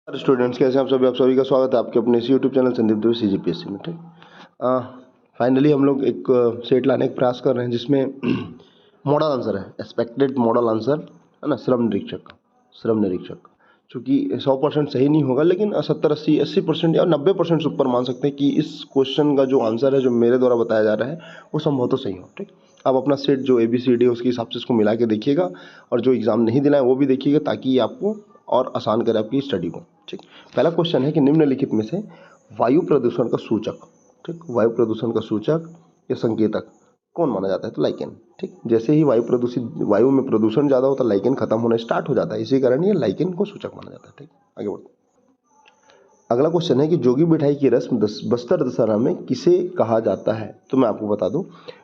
Students कैसे हैं आप सभी का स्वागत है आपके अपने इस YouTube channel Sandeep Dwivedi CGPSC में। ठीक, फाइनली हम लोग एक सेट लाने का प्रयास कर रहे हैं जिसमें मॉडल आंसर है, एक्सपेक्टेड मॉडल आंसर है ना, श्रम निरीक्षक चूँकि 100% सही नहीं होगा, लेकिन 70-80% या 90% से ऊपर मान सकते हैं कि इस क्वेश्चन का जो आंसर है जो मेरे द्वारा बताया जा रहा है वो संभव तो सही हो। ठीक, आप अपना सेट जो ABCD है उसके हिसाब से इसको मिला के देखिएगा और जो एग्ज़ाम नहीं दिलाए वो भी देखिएगा ताकि ये आपको और आसान करे आपकी स्टडी को। ठीक, पहला क्वेश्चन है कि निम्नलिखित में से वायु प्रदूषण का सूचक, ठीक, वायु प्रदूषण का सूचक या संकेतक कौन माना जाता है? तो लाइकेन। ठीक, जैसे ही वायु में प्रदूषण ज़्यादा होता है लाइकेन खत्म होना स्टार्ट हो जाता है, इसी कारण ये लाइकेन को सूचक माना जाता है। ठीक, आगे बढ़ते। अगला क्वेश्चन है कि जोगी मिठाई की रस्म बस्तर दशहरा में किसे कहा जाता है? तो मैं आपको बता दूं,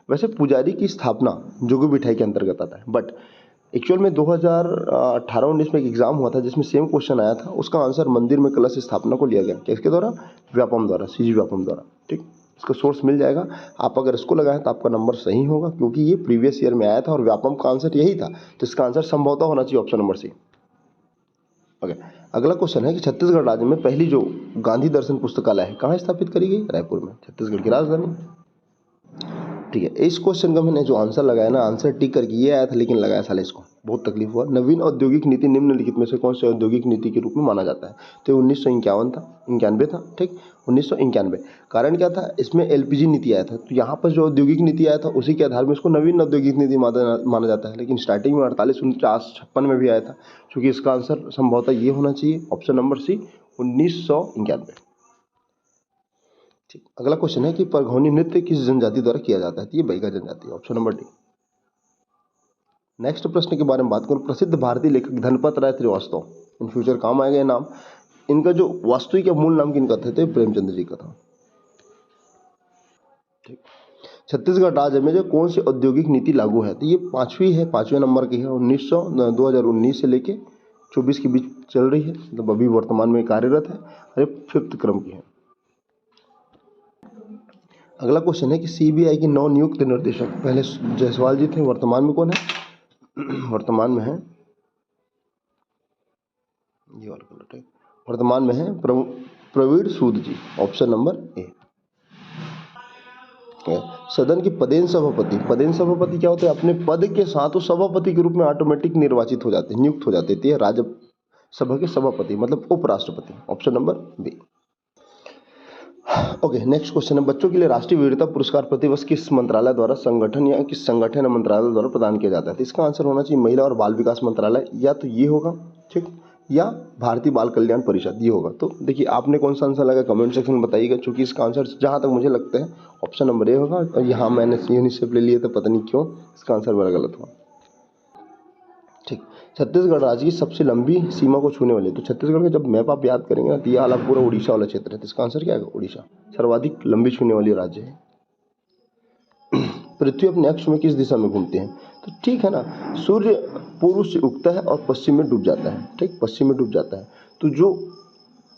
वैसे पुजारी की स्थापना जोगी मिठाई के अंतर्गत आता है, बट एक्चुअल में 2018-19 में एक एग्जाम हुआ था जिसमें सेम क्वेश्चन आया था, उसका आंसर मंदिर में कलश स्थापना को लिया गया। किसके द्वारा? व्यापम द्वारा, CG व्यापम द्वारा। ठीक, इसका सोर्स मिल जाएगा, आप अगर इसको लगाएं तो आपका नंबर सही होगा क्योंकि ये प्रीवियस ईयर में आया था और व्यापम का आंसर यही था, तो इसका आंसर संभवतः होना चाहिए ऑप्शन नंबर सी। ओके, अगला क्वेश्चन है कि छत्तीसगढ़ राज्य में पहली जो गांधी दर्शन पुस्तकालय है कहाँ स्थापित करी गई? रायपुर में, छत्तीसगढ़ की राजधानी। ठीक है, इस क्वेश्चन का मैंने जो आंसर लगाया ना, आंसर टिक करके ये आया था लेकिन लगाया साले इसको, बहुत तकलीफ हुआ। नवीन औद्योगिक नीति निम्नलिखित में से कौन से औद्योगिक नीति के रूप में माना जाता है? तो 1991 था। ठीक, 1991। कारण क्या था? इसमें LPG नीति आया था, तो यहाँ पर जो औद्योगिक नीति आया था उसी के आधार में इसको नवीन औद्योगिक नीति माना जाता है, लेकिन स्टार्टिंग में 48-49-56 में भी आया था, क्योंकि इसका आंसर संभवतः ये होना चाहिए ऑप्शन नंबर सी, 1991। ठीक, अगला क्वेश्चन है कि परघौनी नृत्य किस जनजाति द्वारा किया जाता है? तो ये बैगा जनजाति, ऑप्शन नंबर डी। नेक्स्ट प्रश्न के बारे में बात करूं, प्रसिद्ध भारतीय लेखक धनपत राय श्रीवास्तव, इन फ्यूचर काम आएगा ये नाम, इनका जो वास्तविक या मूल नाम किनका था? तो प्रेमचंद्र जी का था। ठीक, छत्तीसगढ़ राज्य में जो कौन सी औद्योगिक नीति लागू है? तो ये पांचवें नंबर की है, 2019 से लेके 24 के बीच चल रही है, मतलब अभी वर्तमान में कार्यरत है, अरे 5th क्रम की है। अगला क्वेश्चन है कि CBI की नव नियुक्त निर्देशक, पहले जायसवाल जी थे, वर्तमान में कौन है? वर्तमान में है, ये वाला कलर है, वर्तमान में है प्रवीण सूद जी, ऑप्शन नंबर ए। सदन के पदेन सभापति क्या होते हैं? अपने पद के साथ वो सभापति के रूप में ऑटोमेटिक निर्वाचित हो जाते हैं, नियुक्त हो जाते हैं, राज्यसभा के सभापति मतलब उपराष्ट्रपति, option number B. Okay, next question है, बच्चों के लिए राष्ट्रीय वीरता पुरस्कार प्रतिवर्ष किस मंत्रालय द्वारा किस संगठन या मंत्रालय द्वारा प्रदान किया जाता है? तो इसका आंसर होना चाहिए महिला और बाल विकास मंत्रालय, या तो ये होगा, ठीक, या भारतीय बाल कल्याण परिषद, ये होगा। तो देखिए आपने कौन सा आंसर लगा कमेंट सेक्शन में बताइएगा, चूंकि इसका आंसर जहां तक मुझे लगता है ऑप्शन नंबर ए होगा, और यहाँ मैंने यूनिसेफ ले लिया तो पता नहीं क्यों इसका आंसर मेरा गलत हुआ। ठीक, छत्तीसगढ़ राज्य की सबसे लंबी सीमा को छूने वाली, तो छत्तीसगढ़ का जब मैप आप याद करेंगे ना, तो ये वाला पूरा उड़ीसा वाला क्षेत्र है, तो इसका आंसर क्या है? उड़ीसा सर्वाधिक लंबी छूने वाली राज्य है। पृथ्वी अपने अक्ष में किस दिशा में घूमते हैं? तो ठीक है ना, सूर्य पूर्व से उगता है और पश्चिम में डूब जाता है। ठीक, पश्चिम में डूब जाता है, तो जो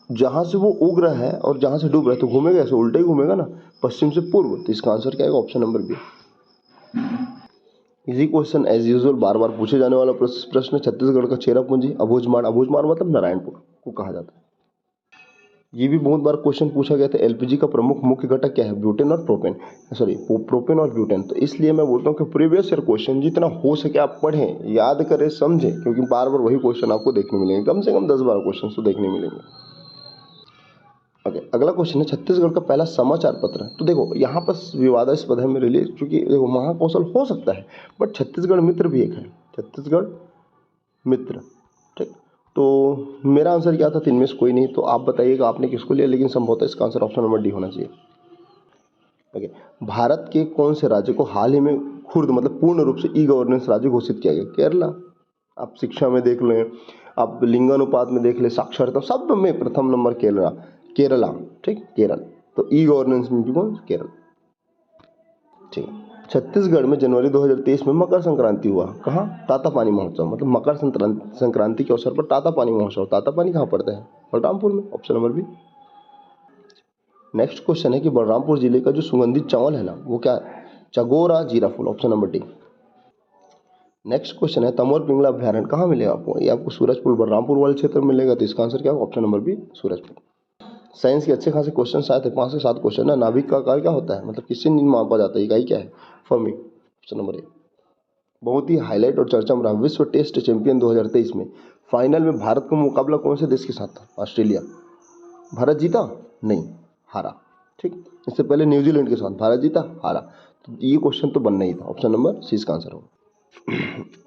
जहां से वो उग रहा है और जहां से डूब रहा है तो घूमेगा ऐसे, उल्टे ही घूमेगा ना, पश्चिम से पूर्व, तो इसका आंसर क्या है? Option number B. इसी क्वेश्चन एज यूजुअल बार बार पूछे जाने वाला प्रश्न, छत्तीसगढ़ का चेरापूंजी अबूझमाड़ मतलब नारायणपुर को कहा जाता है। ये भी बहुत बार क्वेश्चन पूछा गया था, LPG का प्रमुख मुख्य घटक क्या है? ब्यूटेन और प्रोपेन और ब्यूटेन। तो इसलिए मैं बोलता हूँ कि प्रीवियस ईयर क्वेश्चन जितना हो सके आप पढ़ें, याद करें, समझें, क्योंकि बार बार वही क्वेश्चन आपको देखने मिलेंगे, कम से कम 10-12 क्वेश्चन तो देखने मिलेंगे। ओके, अगला क्वेश्चन है, छत्तीसगढ़ का पहला समाचार पत्र। तो देखो यहाँ पर विवादास्पद है मेरे लिए, क्योंकि देखो महाकौशल हो सकता है, बट छत्तीसगढ़ मित्र भी एक है, छत्तीसगढ़ मित्र। ठीक, तो मेरा आंसर क्या था? 3 में से कोई नहीं, तो आप बताइएगा आपने किसको लिया, लेकिन संभवतः इसका आंसर ऑप्शन नंबर डी होना चाहिए। ओके, भारत के कौन से राज्य को हाल ही में खुर्द मतलब पूर्ण रूप से E-गवर्नेंस राज्य घोषित किया गया? केरला। आप शिक्षा में देख लें, आप लिंगानुपात में देख लें, साक्षरता, सब में प्रथम नंबर केरला। ठीक, केरल, तो E-गवर्नेंस में भी कौन? केरल। ठीक, छत्तीसगढ़ में जनवरी 2023 में मकर संक्रांति हुआ, कहाँ? तातापानी महोत्सव, मतलब मकर संक्रांति के अवसर पर तातापानी महोत्सव। तातापानी कहाँ पड़ता है? बलरामपुर में, option number B. Next question है कि बलरामपुर जिले का जो सुगंधित चावल है ना, वो क्या है? चगोरा जीरा फूल, option number D. Next question है तमोर पिंगला अभ्यारण्य कहाँ मिलेगा आपको? ये आपको सूरजपुर बलरामपुर वाले क्षेत्र में मिलेगा, तो इसका आंसर क्या होगा? Option number B Surajpur. Science के अच्छे खासे क्वेश्चन आए थे, 5 से 7 क्वेश्चन है। नाभिक का आकार क्या होता है, मतलब किससे मापा जाता है, इकाई क्या है? फर्मी। ऑप्शन नंबर ए। बहुत ही हाईलाइट और चर्चा में रहा विश्व टेस्ट चैंपियन 2023 में फाइनल में भारत का मुकाबला कौन से देश के साथ था? ऑस्ट्रेलिया। भारत जीता? नहीं, हारा। ठीक, इससे पहले न्यूजीलैंड के साथ भारत जीता, हारा। तो ये क्वेश्चन तो बनना ही था, ऑप्शन नंबर सी इसका आंसर होगा।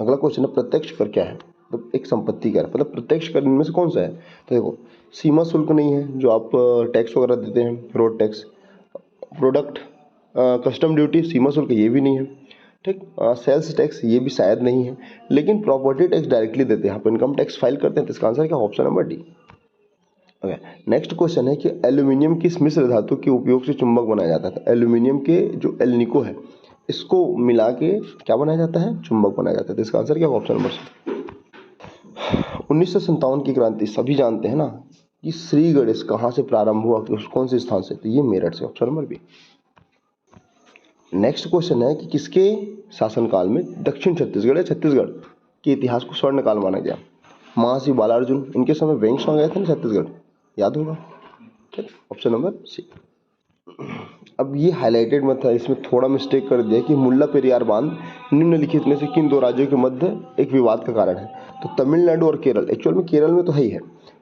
अगला क्वेश्चन है प्रत्यक्ष कर क्या है? मतलब एक संपत्ति कर, मतलब प्रत्यक्ष कर इनमें से कौन सा है? तो देखो, सीमा शुल्क नहीं है जो आप टैक्स वगैरह देते हैं, road tax, product custom duty, सीमा शुल्क ये भी नहीं है। ठीक, सेल्स टैक्स ये भी शायद नहीं है, लेकिन प्रॉपर्टी टैक्स डायरेक्टली देते हैं, आप इनकम टैक्स फाइल करते हैं, तो इसका आंसर क्या? Option number D. Okay, next question है कि एल्यूमिनियम किस मिश्र धातु के उपयोग से चुंबक बनाया जाता है? एल्यूमिनियम के जो एल्निको है इसको मिला के क्या बनाया जाता है? चुंबक बनाया जाता है, तो इसका आंसर क्या होगा? ऑप्शन नंबर सी। 1957 की क्रांति सभी जानते हैं ना कि श्री गणेश कहाँ से प्रारंभ हुआ, कौन से स्थान से? तो ये मेरठ से, option number B. Next question है कि किसके शासनकाल में दक्षिण छत्तीसगढ़ या छत्तीसगढ़ के इतिहास को स्वर्ण काल माना गया? महर्षि बालार्जुन, इनके समय बैंक सॉन्ग आए थे ना छत्तीसगढ़, याद होगा। ठीक, ऑप्शन नंबर सी। अब ये हाईलाइटेड मत था, इसमें थोड़ा मिस्टेक कर दिया कि मुल्ला पेरियार बांध निम्नलिखित में से किन दो राज्यों के मध्य एक विवाद का कारण है? तो तमिलनाडु और केरल, एक्चुअल में केरल में तो है ही है,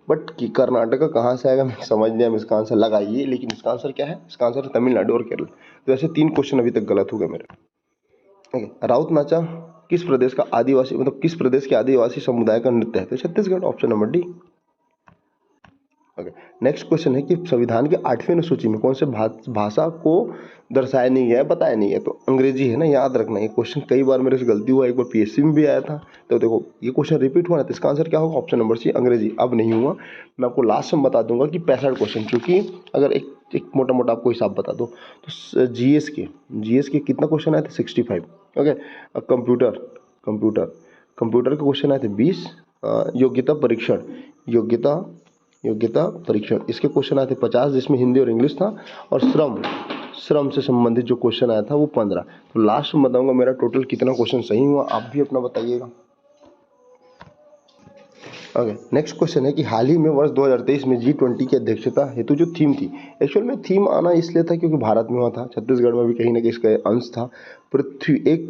बट कि कर्नाटका कहाँ से आएगा मैं समझ नहीं, हम इसका आंसर लगाइए, लेकिन इसका आंसर क्या है? इसका आंसर है तमिलनाडु और केरल। तो ऐसे 3 क्वेश्चन अभी तक गलत हो गए मेरे। राउत नाचा किस प्रदेश का आदिवासी, मतलब किस प्रदेश के आदिवासी समुदाय का नृत्य है? तो Chhattisgarh, option number D. Okay, next question है कि संविधान के 8वें अनुसूची में कौन से भाषा को दर्शाया नहीं गया है, बताया नहीं है? तो अंग्रेजी है ना, याद रखना। ये क्वेश्चन कई बार मेरे से गलती हुआ, एक बार पीएससी में भी आया था, तो देखो ये क्वेश्चन रिपीट हुआ ना, तो इसका आंसर क्या होगा? ऑप्शन नंबर सी अंग्रेजी। अब नहीं हुआ, मैं आपको लास्ट में बता दूंगा कि 65 क्वेश्चन, क्योंकि अगर एक मोटा मोटा आपको हिसाब बता दो तो जीएस के कितना क्वेश्चन आए थे? 65। ओके, कंप्यूटर के क्वेश्चन आए थे 20। योग्यता परीक्षण इसके क्वेश्चन आए थे 50, जिसमें हिंदी और इंग्लिश था, और श्रम से संबंधित जो क्वेश्चन आया था वो 15। तो लास्ट में बताऊंगा मेरा टोटल कितना क्वेश्चन सही हुआ, आप भी अपना बताइएगा। ओके, नेक्स्ट क्वेश्चन है कि हाल ही में वर्ष 2023 में G20 की अध्यक्षता हेतु जो थीम थी, एक्चुअल में थीम आना इसलिए था क्योंकि भारत में हुआ था, छत्तीसगढ़ में भी कहीं ना कहीं इसका अंश था। पृथ्वी एक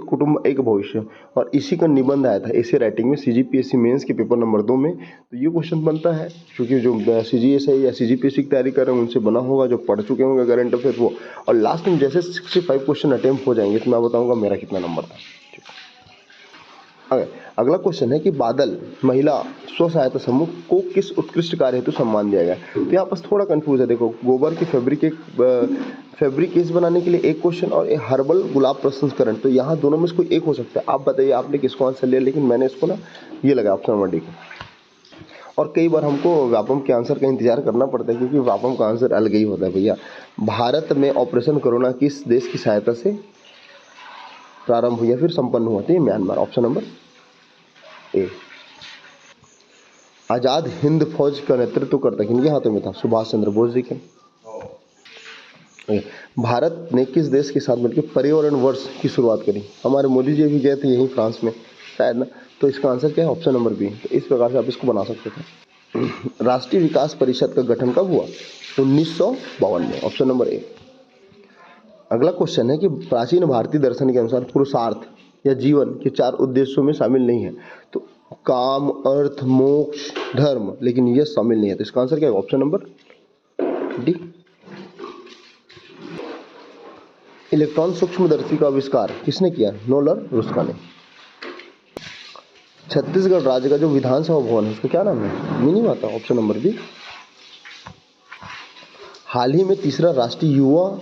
कुटुंब एक भविष्य, और इसी का निबंध आया था ऐसे राइटिंग में CGPSC मेंस के पेपर नंबर 2 में। तो ये क्वेश्चन बनता है क्योंकि जो CGS है या CGPSC की तैयारी कर रहे हैं उनसे बना होगा, जो पढ़ चुके होंगे करंट अफेयर वो। और लास्ट में जैसे 65 क्वेश्चन अटेम्प्ट हो जाएंगे तो मैं बताऊँगा मेरा कितना नंबर था। अगला क्वेश्चन है कि बादल महिला स्व सहायता समूह को किस उत्कृष्ट कार्य हेतु सम्मान दिया गया? तो यहाँ पर थोड़ा कंफ्यूज है। देखो, गोबर के फैब्रिकेस बनाने के लिए एक क्वेश्चन, और एक हर्बल गुलाब प्रसंस्करण, तो यहाँ दोनों में से कोई एक हो सकता है। आप बताइए आपने किसको आंसर लिया, लेकिन मैंने इसको ना ये लगा ऑप्शन नंबर डी को। और कई बार हमको व्यापम के आंसर का इंतजार करना पड़ता है, क्योंकि व्यापम का आंसर अलग ही होता है भैया। भारत में ऑपरेशन कोरोना किस देश की सहायता से प्रारंभ हुआ, फिर संपन्न हुआ? तो म्यांमार, ऑप्शन नंबर ए। आजाद हिंद फौज का नेतृत्व करता किनके हाथों में था? सुभाष चंद्र बोस जी के। भारत ने किस देश के साथ मिलकर पर्यावरण वर्ष की शुरुआत करी? हमारे मोदी जी भी गए थे यहीं फ्रांस में शायद ना, तो इसका आंसर क्या है? Option number B. तो इस प्रकार से आप इसको बना सकते थे। राष्ट्रीय विकास परिषद का गठन कब हुआ? 1952 में, ऑप्शन नंबर ए। अगला क्वेश्चन है कि प्राचीन भारतीय दर्शन के अनुसार पुरुषार्थ या जीवन के 4 उद्देश्यों में शामिल नहीं है। तो काम, अर्थ, मोक्ष, धर्म, लेकिन ये शामिल नहीं है, तो इसका आंसर क्या है? Option number D. इलेक्ट्रॉन सूक्ष्मदर्शी का आविष्कार किसने किया? नोलर रुस्का ने। छत्तीसगढ़ राज्य का जो विधानसभा भवन है उसका क्या नाम है? मिनी माता, ऑप्शन नंबर बी। हाल ही में तीसरा राष्ट्रीय युवा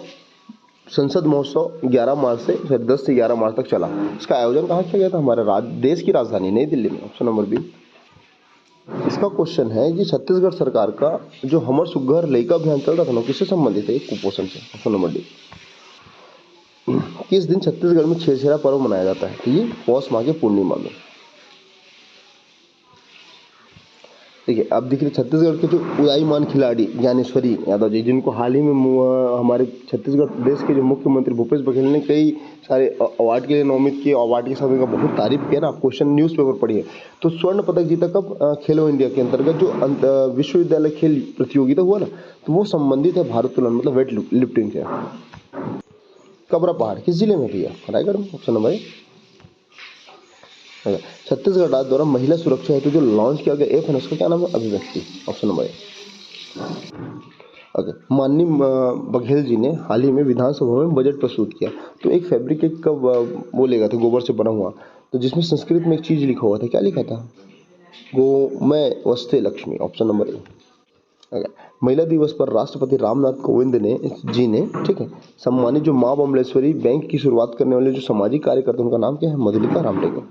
संसद महोत्सव 11 मार्च से 10 से 11 मार्च तक चला। इसका आयोजन कहाँ किया गया था? हमारे देश की राजधानी नई दिल्ली में, ऑप्शन नंबर बी। इसका क्वेश्चन है कि छत्तीसगढ़ सरकार का जो हमर सुघ्घर लइका अभियान चल रहा था ना, किससे संबंधित है? कुपोषण से, ऑप्शन नंबर डी। किस दिन छत्तीसगढ़ में छेरछेरा पर्व मनाया जाता है? तो ये पौष माह के पूर्णिमा में। देखिए अब देखिए छत्तीसगढ़ के जो उदीयमान खिलाड़ी ज्ञानेश्वरी यादव जी, जिनको हाल ही में हमारे छत्तीसगढ़ प्रदेश के जो मुख्यमंत्री भूपेश बघेल ने कई सारे अवार्ड के लिए नॉमिनेट किए, अवार्ड के साथ उनका बहुत तारीफ किया ना। आप क्वेश्चन न्यूज़पेपर पढ़िए। तो स्वर्ण पदक जीता कब? खेलो इंडिया के अंतर्गत जो विश्वविद्यालय खेल प्रतियोगिता हुआ ना, तो वो संबंधित है भारोत्तोलन मतलब वेट लिफ्टिंग से। कबरा पहाड़ किस जिले में भैया? रायगढ़ में। ऑप्शन नंबर ए। छत्तीसगढ़ राज्य द्वारा महिला सुरक्षा हेतु जो लॉन्च किया गया ऐप है उसका क्या नाम है? अभिव्यक्ति। ऑप्शन नंबर ए। ओके, माननीय बघेल जी ने हाल ही में विधानसभा में बजट प्रस्तुत किया। तो एक फैब्रिकेट का वो ले गया था, गोबर से बना हुआ, तो जिसमें संस्कृत में एक चीज लिखा हुआ था। क्या लिखा था? गोमय वस्ते लक्ष्मी। ऑप्शन नंबर ए। महिला दिवस पर राष्ट्रपति रामनाथ कोविंद ने ठीक है, सम्मानित जो माँ बमलेश्वरी बैंक की शुरुआत करने वाले जो सामाजिक कार्यकर्ता, उनका नाम क्या है? मधुलिका रामटेके।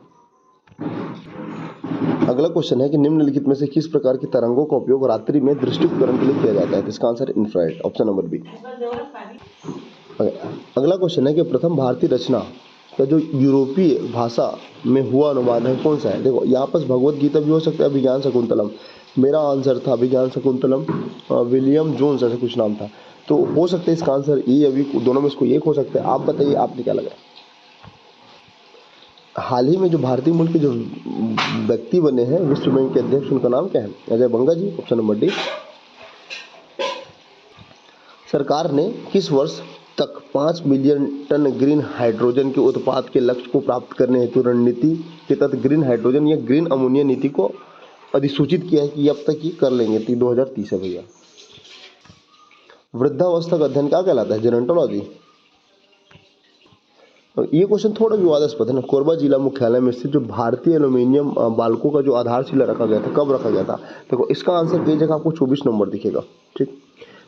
अगला क्वेश्चन है कि निम्नलिखित में से किस प्रकार की तरंगों का उपयोग रात्रि में दृष्टि उपकरण के लिए किया जाता है? तो इसका answer infrared. Option number B. अगला क्वेश्चन है कि प्रथम भारतीय रचना का जो यूरोपीय भाषा में हुआ अनुवाद है कौन सा है? देखो यहाँ पर भगवत गीता भी हो सकता है, अभिज्ञान शकुंतलम। मेरा आंसर था अभिज्ञान शकुंतलम, विलियम जोन्स ऐसा कुछ नाम था। तो हो सकता है इसका आंसर ये, अभी दोनों में इसको एक हो सकता है। आप बताइए, आपने क्या लगा? हाल ही में जो भारतीय मूल के जो व्यक्ति बने हैं विश्व बैंक के अध्यक्ष, उनका नाम क्या है? Ajay Banga ji. Option number D. सरकार ने किस वर्ष तक 5 मिलियन टन ग्रीन हाइड्रोजन के उत्पाद के लक्ष्य को प्राप्त करने हेतु रणनीति के तहत ग्रीन हाइड्रोजन या ग्रीन अमोनिया नीति को अधिसूचित किया है कि अब तक ये कर लेंगे? 2030 है भैया। वृद्धावस्था का अध्ययन क्या कहलाता है? जेरोंटोलॉजी। ये क्वेश्चन थोड़ा विवादास्पद है ना। कोरबा जिला मुख्यालय में स्थित जो भारतीय एल्यूमिनियम बालकों का जो आधारशिला रखा गया था, कब रखा गया था? देखो इसका आंसर कई जगह आपको 24 नंबर दिखेगा। ठीक,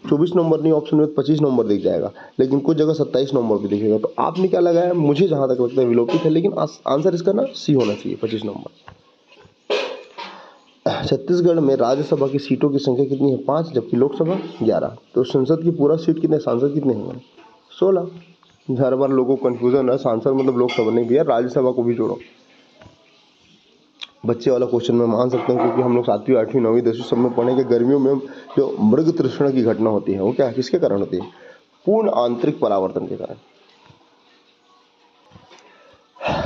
24 नंबर नहीं, ऑप्शन में 25 नंबर दिख जाएगा, लेकिन कुछ जगह 27 नंबर भी दिखेगा। तो आपने क्या लगाया? मुझे जहां तक लगता है विलोपित है, लेकिन आंसर इसका ना सी होना चाहिए, 25 नंबर। छत्तीसगढ़ में राज्यसभा की सीटों की संख्या कितनी है? 5, जबकि लोकसभा 11। तो संसद की पूरा सीट कितने, सांसद कितने हैं? 16। हर बार लोगों को कन्फ्यूजन है, सांसद मतलब लोकसभा नहीं भैया, राज्यसभा को भी जोड़ो। बच्चे वाला क्वेश्चन मैं मान सकता हूँ, क्योंकि हम लोग 7वीं 8वीं 9वीं 10वीं सब में पढ़े कि गर्मियों में जो मृग तृष्णा की घटना होती है वो क्या, किसके कारण होती है? पूर्ण आंतरिक परावर्तन के कारण।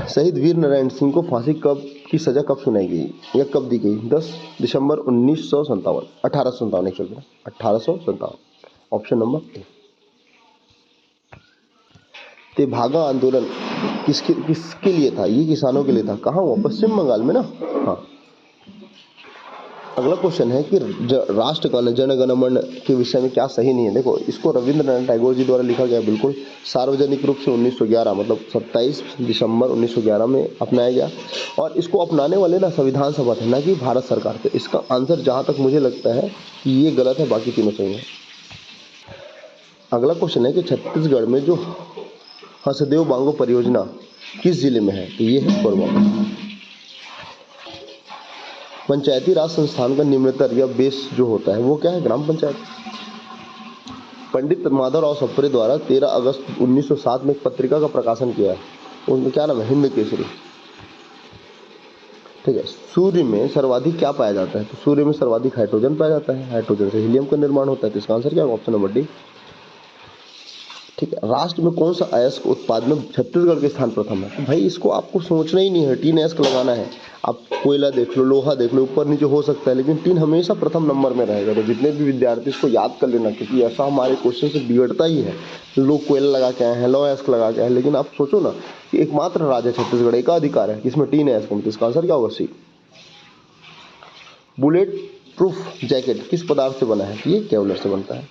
शहीद वीर नारायण सिंह को फांसी की सजा कब सुनाई गई या कब दी गई? 10 दिसंबर 1957, 1857। Option number A. तेभागा आंदोलन किसके लिए था? ये किसानों के लिए था। कहाँ हुआ? पश्चिम बंगाल में ना। हाँ। अगला क्वेश्चन है कि राष्ट्रगान जन गण मन के विषय में क्या सही नहीं है? देखो इसको रविंद्रनाथ टैगोर जी द्वारा लिखा गया, बिल्कुल सार्वजनिक रूप से 1911 मतलब 27 दिसंबर 1911 में अपनाया गया, और इसको अपनाने वाले ना संविधान सभा थे, ना कि भारत सरकार थे। इसका आंसर जहाँ तक मुझे लगता है कि ये गलत है, बाकी तीनों सही है। अगला क्वेश्चन है कि छत्तीसगढ़ में जो हसदेव बांगो परियोजना किस जिले में है? तो ये है कोरबा में। पंचायती राज संस्थान का निम्नतर या बेस जो होता है वो क्या है? ग्राम पंचायत। पंडित माधवराव सप्रे द्वारा 13 अगस्त 1907 में एक पत्रिका का प्रकाशन किया है, उनका क्या नाम है? हिंद केसरी। ठीक है। सूर्य में सर्वाधिक क्या पाया जाता है? तो सूर्य में सर्वाधिक हाइड्रोजन पाया जाता है, हाइड्रोजन से हीलियम का निर्माण होता है। तो इसका आंसर क्या है? Option number D. ठीक है। राष्ट्र में कौन सा अयस्क उत्पाद में छत्तीसगढ़ के स्थान प्रथम है? तो भाई इसको आपको सोचना ही नहीं है, टीन अयस्क लगाना है। आप कोयला देख लो, लोहा देख लो, ऊपर नीचे हो सकता है, लेकिन टीन हमेशा प्रथम नंबर में रहेगा। तो जितने भी विद्यार्थी इसको याद कर लेना, क्योंकि ऐसा हमारे क्वेश्चन से बिगड़ता ही है। लोग कोयला लगा के आए हैं, लोहा अयस्क लगा के आए हैं, लेकिन आप सोचो ना कि एकमात्र राज्य छत्तीसगढ़ एकाधिकार है जिसमें टीन अयस्क में। तो इसका आंसर क्या होगा? सी। बुलेट प्रूफ जैकेट किस पदार्थ से बना है? ये केवलर से बनता है।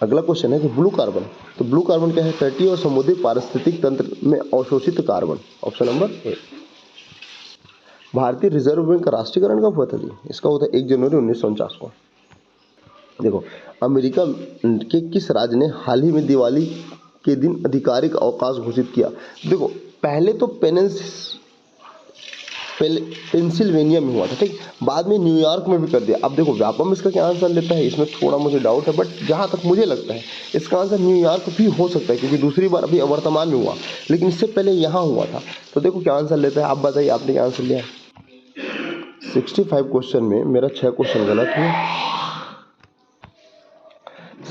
अगला क्वेश्चन है कि ब्लू कार्बन, तो ब्लू कार्बन क्या है? तटीय और समुद्री पारिस्थितिक तंत्र में अवशोषित कार्बन। ऑप्शन नंबर ए। भारतीय रिजर्व बैंक का राष्ट्रीयकरण कब हुआ था? इसका हुआ था 1 जनवरी 1949 को। देखो अमेरिका के किस राज्य ने हाल ही में दिवाली के दिन आधिकारिक अवकाश घोषित किया? देखो पहले तो पेंसिल्वेनिया में हुआ था, ठीक, बाद में न्यूयॉर्क में भी कर दिया। अब देखो व्यापम इसका क्या आंसर लेता है, इसमें थोड़ा मुझे डाउट है, बट जहाँ तक मुझे लगता है इसका आंसर न्यूयॉर्क भी हो सकता है, क्योंकि दूसरी बार अभी वर्तमान में हुआ, लेकिन इससे पहले यहाँ हुआ था। तो देखो क्या आंसर लेता है, आप बताइए आपने क्या आंसर लिया? 65 क्वेश्चन में मेरा 6 क्वेश्चन गलत हुआ।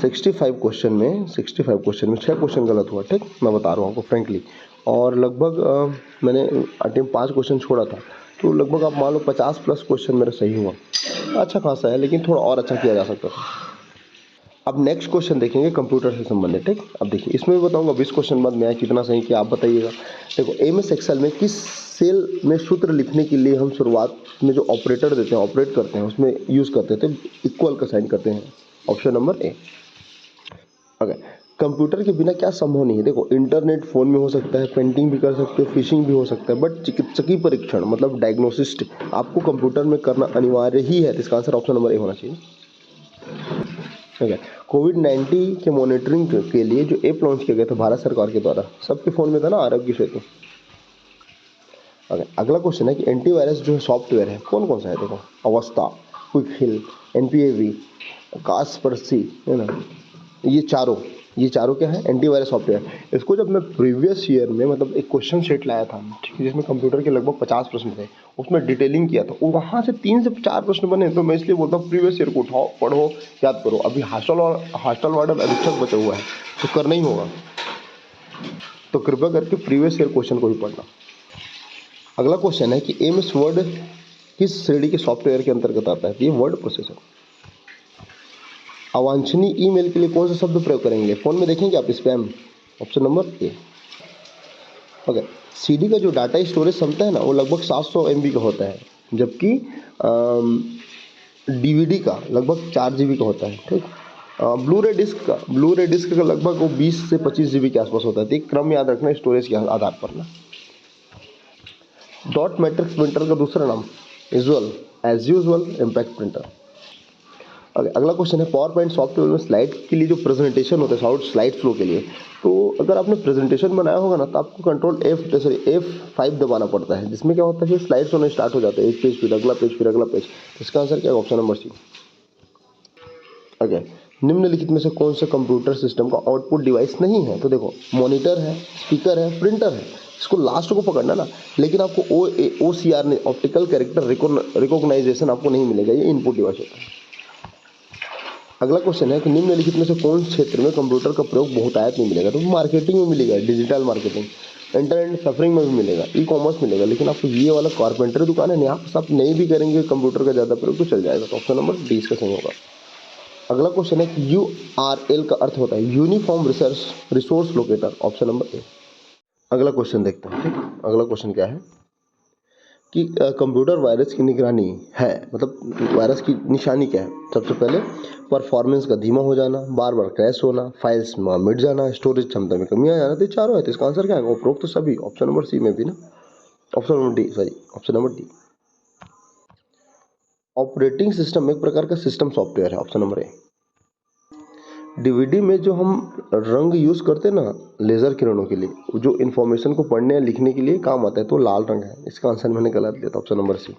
65 क्वेश्चन में 6 क्वेश्चन गलत हुआ, ठीक, मैं बता रहा हूँ आपको फ्रेंकली। और लगभग मैंने अटेम्प्ट 5 क्वेश्चन छोड़ा था, तो लगभग आप मान लो 50 प्लस क्वेश्चन मेरा सही हुआ। अच्छा खासा है, लेकिन थोड़ा और अच्छा किया जा सकता था। अब नेक्स्ट क्वेश्चन देखेंगे कंप्यूटर से संबंधित, ठीक। अब देखिए, इसमें भी बताऊंगा 20 क्वेश्चन बाद मैं कितना सही किया आप बताइएगा। देखो, एमएस एक्सेल में किस सेल में सूत्र लिखने के लिए हम शुरुआत में जो ऑपरेटर देते हैं, ऑपरेट करते हैं, उसमें यूज़ करते थे इक्वल का साइन करते हैं। ऑप्शन नंबर ए। ओके, कंप्यूटर के बिना क्या संभव नहीं है। देखो, इंटरनेट फ़ोन में हो सकता है, पेंटिंग भी कर सकते हो, फिशिंग भी हो सकता है, बट चिकित्सकीय परीक्षण मतलब डायग्नोसिस्ट आपको कंप्यूटर में करना अनिवार्य ही है। तो इसका आंसर ऑप्शन नंबर ए होना चाहिए। ठीक है, कोविड-19 के मॉनिटरिंग के लिए जो ऐप लॉन्च किया गया था भारत सरकार के द्वारा, सबके फ़ोन में था ना, आरोग्य सेतु। ओके, अगला क्वेश्चन है कि एंटीवायरस जो सॉफ्टवेयर है कौन कौन सा है। देखो, अवस्था, क्विक हिल, एनपीएवी, कास्परसी, है ना, ये चारों क्या है, एंटीवायरस सॉफ्टवेयर। इसको जब मैं प्रीवियस ईयर में मतलब एक क्वेश्चन सेट लाया था, ठीक है, जिसमें कंप्यूटर के लगभग 50 प्रश्न थे, उसमें डिटेलिंग किया था, और वहाँ से 3 से 4 प्रश्न बने। तो मैं इसलिए बोलता हूँ प्रीवियस ईयर को उठाओ, पढ़ो, याद करो। अभी हॉस्टल वार्डन अधीक्षक बचा हुआ है, तो करना ही होगा। तो कृपया करके प्रीवियस ईयर क्वेश्चन को ही पढ़ना। अगला क्वेश्चन है कि एमएस वर्ड किस श्रेणी के सॉफ्टवेयर के अंतर्गत आता है। ये वर्ड प्रोसेसर। अवांछनीय ईमेल के लिए कौन सा शब्द प्रयोग करेंगे। फोन में देखेंगे आप, स्पैम। ऑप्शन नंबर ए। ओके, सीडी का जो डाटा स्टोरेज क्षमता है ना, वो लगभग 700 MB का होता है, जबकि डीवीडी का लगभग 4 GB का होता है, ठीक। ब्लू रे डिस्क का लगभग वो 20 से 25 GB के आसपास होता है। तो एक क्रम याद रखना स्टोरेज के आधार पर ना। डॉट मैट्रिक्स प्रिंटर का दूसरा नाम visual as usual impact printer. अगला क्वेश्चन है, पावर पॉइंट सॉफ्टवेयर में स्लाइड के लिए जो प्रेजेंटेशन होता है, स्लाइड फ्लो के लिए, तो अगर आपने प्रेजेंटेशन बनाया होगा ना, तो आपको कंट्रोल F5 दबाना पड़ता है, जिसमें क्या होता है फिर स्लाइड्स होने स्टार्ट हो जाते हैं, एक पेज फिर अगला पेज फिर अगला पेज। इसका आंसर क्या है, ऑप्शन नंबर सी। ओके, निम्नलिखित में से कौन सा कंप्यूटर सिस्टम का आउटपुट डिवाइस नहीं है। तो देखो, मॉनिटर है, स्पीकर है, प्रिंटर है। इसको लास्ट को पकड़ना ना, लेकिन आपको OCR ने ऑप्टिकल कैरेक्टर रिकॉग्नाइजेशन आपको नहीं मिलेगा, ये इनपुट डिवाइस होता है। अगला क्वेश्चन है कि निम्नलिखित में से कौन क्षेत्र में कंप्यूटर का प्रयोग बहुतायत में मिलेगा। तो मार्केटिंग में मिलेगा, डिजिटल मार्केटिंग, इंटरनेट सफरिंग में भी मिलेगा, ई कॉमर्स मिलेगा। लेकिन आपको ये वाला कारपेंटर दुकान है, यहाँ पर आप नहीं भी करेंगे कंप्यूटर का ज़्यादा प्रयोग तो चल जाएगा। तो ऑप्शन नंबर डी इसका सही होगा। अगला क्वेश्चन है कि URL का अर्थ होता है uniform resource locator. Option number ए। अगला क्वेश्चन देखते हैं, ठीक। अगला क्वेश्चन क्या है कि कंप्यूटर वायरस की निगरानी है, मतलब वायरस की निशानी क्या है। सबसे पहले परफॉर्मेंस का धीमा हो जाना, बार बार क्रैश होना, फाइल्स मिट जाना, स्टोरेज क्षमता में कमी आ जाना। तो चारों है, तो इसका आंसर क्या है, उपरोक्त तो सभी। ऑप्शन नंबर सी में भी ना, option number D, sorry, option number D. Operating system एक प्रकार का सिस्टम सॉफ्टवेयर है। ऑप्शन नंबर ए। डीवीडी में जो हम रंग यूज़ करते हैं ना, लेज़र किरणों के लिए, जो इन्फॉर्मेशन को पढ़ने या लिखने के लिए काम आता है, तो लाल रंग है। इसका आंसर मैंने गलत दिया था, ऑप्शन नंबर सी।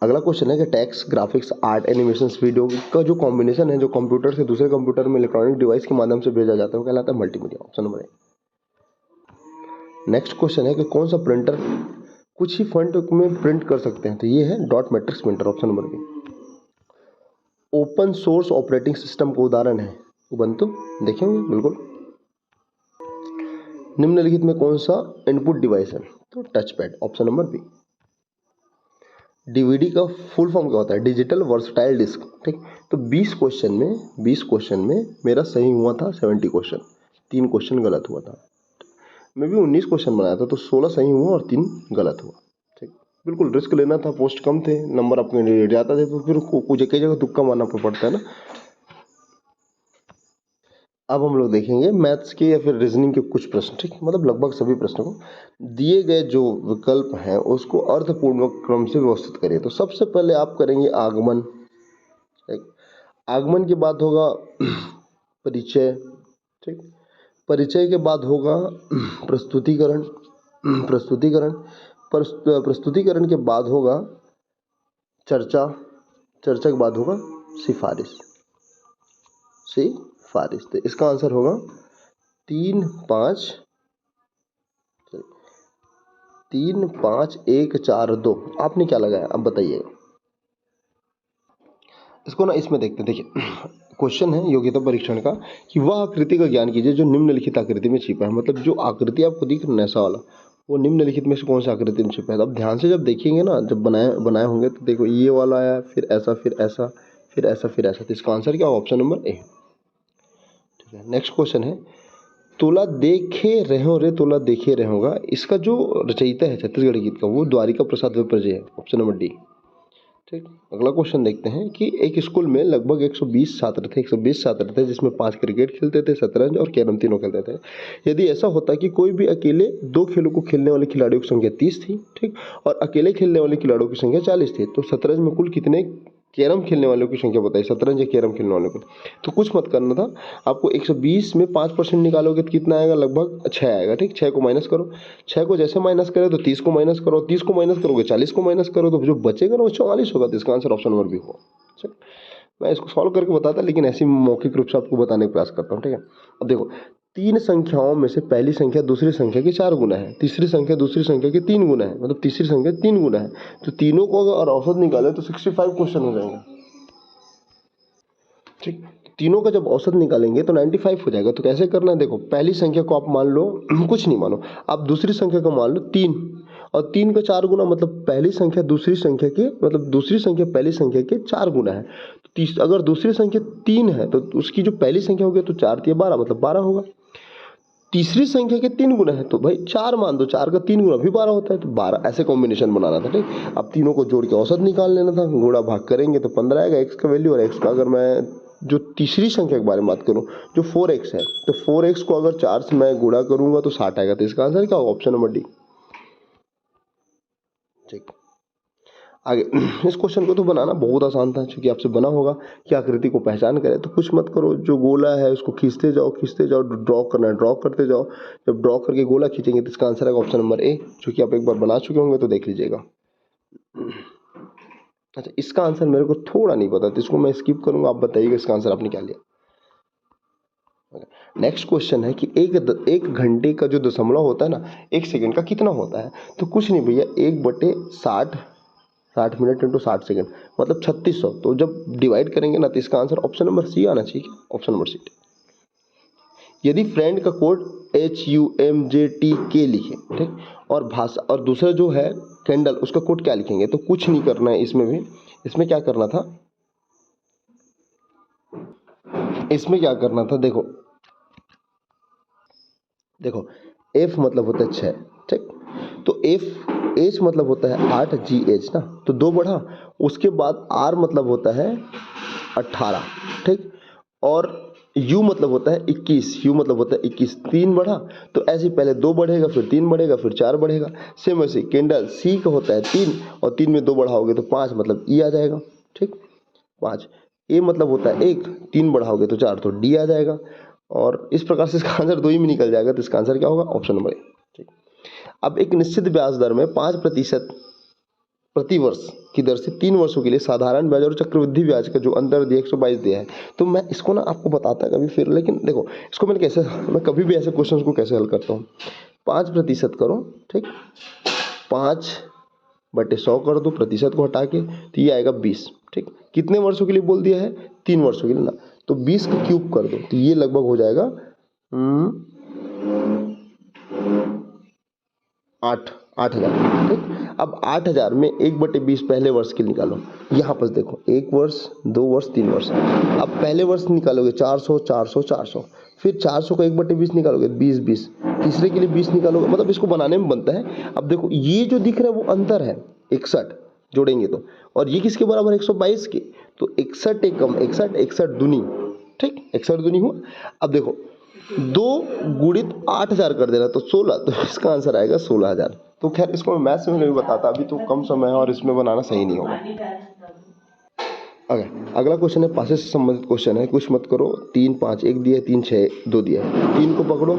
अगला क्वेश्चन है कि text, graphics, art, animation, video का जो कॉम्बिनेशन है, जो कंप्यूटर से दूसरे कंप्यूटर में इलेक्ट्रॉनिक डिवाइस के माध्यम से भेजा जाता है, वो कहलाता है मल्टीमीडिया। ऑप्शन नंबर ए। नेक्स्ट क्वेश्चन है कि कौन सा प्रिंटर कुछ ही फॉन्ट में प्रिंट कर सकते हैं। तो ये है dot matrix printer. Option number B. Open source operating system का उदाहरण है उबंटू, देखेंगे बिल्कुल। निम्नलिखित में कौन सा इनपुट डिवाइस है। तो touch pad. Option number B. DVD का फुल फॉर्म क्या होता है, डिजिटल वर्सटाइल डिस्क, ठीक। तो 20 क्वेश्चन में मेरा सही हुआ था 70 क्वेश्चन, 3 क्वेश्चन गलत हुआ था। मैं भी 19 क्वेश्चन बनाया था, तो 16 सही हुआ और 3 गलत हुआ, ठीक। बिल्कुल रिस्क लेना था, पोस्ट कम थे, नंबर अपने जाता थे, तो फिर कुछ कई जगह तुक्का मारना पड़ता है ना। अब हम लोग देखेंगे मैथ्स के या फिर रीजनिंग के कुछ प्रश्न, ठीक, मतलब लगभग सभी प्रश्नों को दिए गए जो विकल्प हैं उसको अर्थपूर्ण क्रम से व्यवस्थित करिए। तो सबसे पहले आप करेंगे आगमन, ठीक। आगमन के बाद होगा परिचय, ठीक। परिचय के बाद होगा प्रस्तुतिकरण, प्रस्तुतिकरण प्रस्तुतिकरण के बाद होगा चर्चा, चर्चा के बाद होगा सिफारिश, सिफारिश। तो इसका आंसर होगा 3, 5, 3 5 1 4 2, आपने क्या लगाया अब बताइए। इसको ना इसमें देखते हैं, देखिए क्वेश्चन है योग्यता परीक्षण का कि वह आकृति का ज्ञान कीजिए जो निम्नलिखित आकृति में छिपा है। मतलब जो आकृति आपको दिख रहा है ऐसा वाला, वो निम्नलिखित में से कौन सा आकृति में छिपा है। अब ध्यान से जब देखेंगे ना, जब बनाए होंगे तो देखो ये वाला आया, फिर ऐसा, फिर ऐसा, फिर ऐसा, फिर ऐसा। तो इसका आंसर क्या होगा, ऑप्शन नंबर ए। ठीक है, नेक्स्ट क्वेश्चन है तोला देखे रहो रे तोला देखे रहोगा, इसका जो रचयिता है छत्तीसगढ़ गीत का वो द्वारिका प्रसाद विपर्जय है, ऑप्शन नंबर डी। ठीक, अगला क्वेश्चन देखते हैं कि एक स्कूल में लगभग 120 छात्र थे, 120 छात्र थे जिसमें 5 क्रिकेट खेलते थे, शतरंज और कैरम तीनों खेलते थे। यदि ऐसा होता कि कोई भी अकेले 2 खेलों को खेलने वाले खिलाड़ियों की संख्या 30 थी, ठीक, और अकेले खेलने वाले खिलाड़ियों की संख्या 40 थी, तो शतरंज में कुल कितने कैरम खेलने वालों की संख्या बताइए, शतरंज या कैरम खेलने वालों को। तो कुछ मत करना था आपको, 120 में 5% निकालोगे तो कितना आएगा, लगभग 6 आएगा। ठीक, 6 को माइनस करो, 6 को जैसे माइनस करें तो 30 को माइनस करो, 30 को माइनस करोगे 40 को माइनस करो, तो जो बचेगा ना वो 44 होगा। तो इसका आंसर ऑप्शन नंबर बी होगा। ठीक, मैं इसको सॉल्व करके बताता, लेकिन ऐसी मौखिक रूप से आपको बताने का प्रयास करता हूँ। ठीक है, अब देखो 3 संख्याओं में से पहली संख्या दूसरी संख्या के 4 गुना है, तीसरी संख्या दूसरी संख्या के 3 गुना है, मतलब तीसरी संख्या 3 गुना है। तो तीनों को अगर औसत निकाले तो 65 क्वेश्चन हो जाएगा। ठीक, तीनों का जब औसत निकालेंगे तो 95 हो जाएगा। तो कैसे करना है, देखो पहली संख्या को आप मान लो कुछ नहीं मानो, आप दूसरी संख्या को मान लो 3, और 3 का 4 गुना, मतलब पहली संख्या दूसरी संख्या के, मतलब दूसरी संख्या पहली संख्या के 4 गुना है। तो अगर दूसरी संख्या 3 है तो उसकी जो पहली संख्या होगी तो 4 3 12, मतलब 12 होगा। तीसरी संख्या के 3 गुना है तो भाई 4 मान दो, 4 का 3 गुना भी 12 होता है, तो 12 ऐसे कॉम्बिनेशन बनाना था। ठीक, अब तीनों को जोड़ के औसत निकाल लेना था, गुणा भाग करेंगे तो 15 आएगा x का वैल्यू, और x का अगर मैं जो तीसरी संख्या के बारे में बात करूं जो 4x है, तो 4x को अगर 4 से मैं गुणा करूंगा तो 60 आएगा। तो इसका आंसर क्या होगा, ऑप्शन नंबर डी। ठीक, आगे इस क्वेश्चन को तो बनाना बहुत आसान था, क्योंकि आपसे बना होगा कि आकृति को पहचान करें। तो कुछ मत करो, जो गोला है उसको खींचते जाओ, ड्रॉ करना है ड्रॉ करते जाओ। जब ड्रॉ करके गोला खींचेंगे तो इसका आंसर है ऑप्शन नंबर ए, क्योंकि आप एक बार बना चुके होंगे तो देख लीजिएगा। अच्छा, इसका आंसर मेरे को थोड़ा नहीं पता, तो इसको मैं स्किप करूंगा, आप बताइएगा इसका आंसर आपने क्या लिया। नेक्स्ट क्वेश्चन है कि एक घंटे का जो दशमलव होता है ना, 1 सेकंड का कितना होता है। तो कुछ नहीं भैया, 1/60 60 मिनट इंटू 60 सेकंड, मतलब 3600। तो जब डिवाइड करेंगे ना तो इसका आंसर ऑप्शन नंबर सी आना चाहिए, ऑप्शन नंबर सी। यदि फ्रेंड का कोड HUMJTK लिखे, ठीक, और भाषा और दूसरा जो है कैंडल उसका कोड क्या लिखेंगे। तो कुछ नहीं करना है इसमें भी, इसमें क्या करना था, देखो F मतलब होता है 6, ठीक, तो H मतलब होता है 8, GH ना, तो 2 बढ़ा, उसके बाद R मतलब होता है 18, ठीक, और U मतलब होता है 21, 3 बढ़ा, तो ऐसे पहले 2 बढ़ेगा, फिर 3 बढ़ेगा, फिर 4 बढ़ेगा। सेम वैसे कैंडल C का होता है 3, और 3 में 2 बढ़ाओगे तो 5, मतलब E आ जाएगा। ठीक, 5। A मतलब होता है 1, 3 बढ़ाओगे तो 4, तो D आ जाएगा। और इस प्रकार से इसका आंसर 2 ही में निकल जाएगा। तो इसका आंसर क्या होगा, ऑप्शन नंबर ए। ठीक, अब एक निश्चित ब्याज दर में 5% प्रति वर्ष की दर से 3 वर्षों के लिए साधारण ब्याज और चक्रवृद्धि ब्याज का जो अंतर दिया 122 दिया है। तो मैं इसको ना आपको बताता कभी फिर, लेकिन देखो इसको मैं कभी भी ऐसे क्वेश्चन को कैसे हल करता हूँ। 5% करो, ठीक, 5/100 कर दो, प्रतिशत को हटा के, तो ये आएगा 20। ठीक, कितने वर्षों के लिए बोल दिया है, 3 वर्षों के लिए ना, तो 20 का क्यूब कर दो, तो ये लगभग हो जाएगा 8,000। ठीक, अब 8,000 में 1/20 पहले वर्ष के निकालो। यहाँ पर देखो 1 वर्ष, 2 वर्ष, 3 वर्ष। अब पहले वर्ष निकालोगे 400, 400, 400, फिर 400 का 1/20 निकालोगे 20, 20, तीसरे के लिए 20 निकालोगे, मतलब इसको बनाने में बनता है। अब देखो ये जो दिख रहा है वो अंतर है 61 जोड़ेंगे तो, और ये किसके बराबर 122 के, तो 61 एक कम 61, 61 दूनी, ठीक, 61 दूनी हुआ। अब देखो 2 गुणित 8,000 कर देना तो 16, तो इसका आंसर आएगा 16,000। तो खैर इसको मैं मैथ्स में नहीं बताता, अभी तो कम समय है और इसमें बनाना सही नहीं होगा। अगला क्वेश्चन है पासे से संबंधित क्वेश्चन है, कुछ मत करो। 3 5 1 दिया है, 3 6 2 दिया है। 3 को पकड़ो,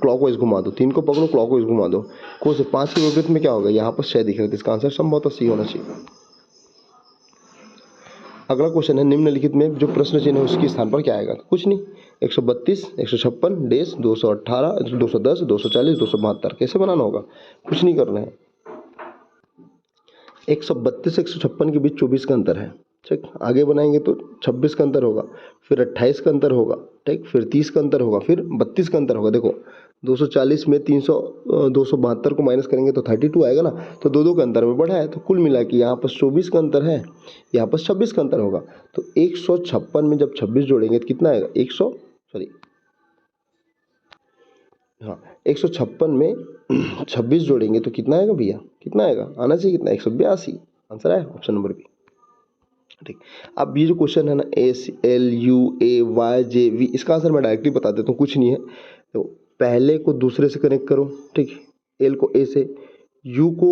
क्लॉकवाइज घुमा दो, 3 को पकड़ो, क्लॉकवाइज घुमा दो। कोई से 5 के विपरीत में क्या होगा, यहाँ पर 6 दिख रहा है, इसका आंसर संभवतः सी होना चाहिए। अगला क्वेश्चन है निम्नलिखित में जो प्रश्न चिन्ह है उसके स्थान पर क्या आएगा। कुछ नहीं, 132, 156, 218, 210, 240, 272। कैसे बनाना होगा, कुछ नहीं करना है, 132 156 के बीच 24 का अंतर है, ठीक। आगे बनाएंगे तो 26 का अंतर होगा, फिर 28 का अंतर होगा, ठीक, फिर 30 का अंतर होगा, फिर 32 का अंतर होगा। देखो 240 में 272 को माइनस करेंगे तो 32 आएगा ना, तो दो का अंतर में बढ़ा है, तो कुल मिला के यहाँ पर 24 का अंतर है, यहाँ पर 26 का अंतर होगा। तो 156 में जब 26 जोड़ेंगे तो कितना आएगा, 156 में 26 जोड़ेंगे तो कितना आएगा भैया, कितना आएगा, आना चाहिए कितना, 182। आंसर है ऑप्शन नंबर बी, ठीक। अब ये जो क्वेश्चन है ना, SLUAYJV, इसका आंसर मैं डायरेक्टली बता देता हूँ, कुछ नहीं है। तो पहले को दूसरे से कनेक्ट करो, ठीक, L को A से, U को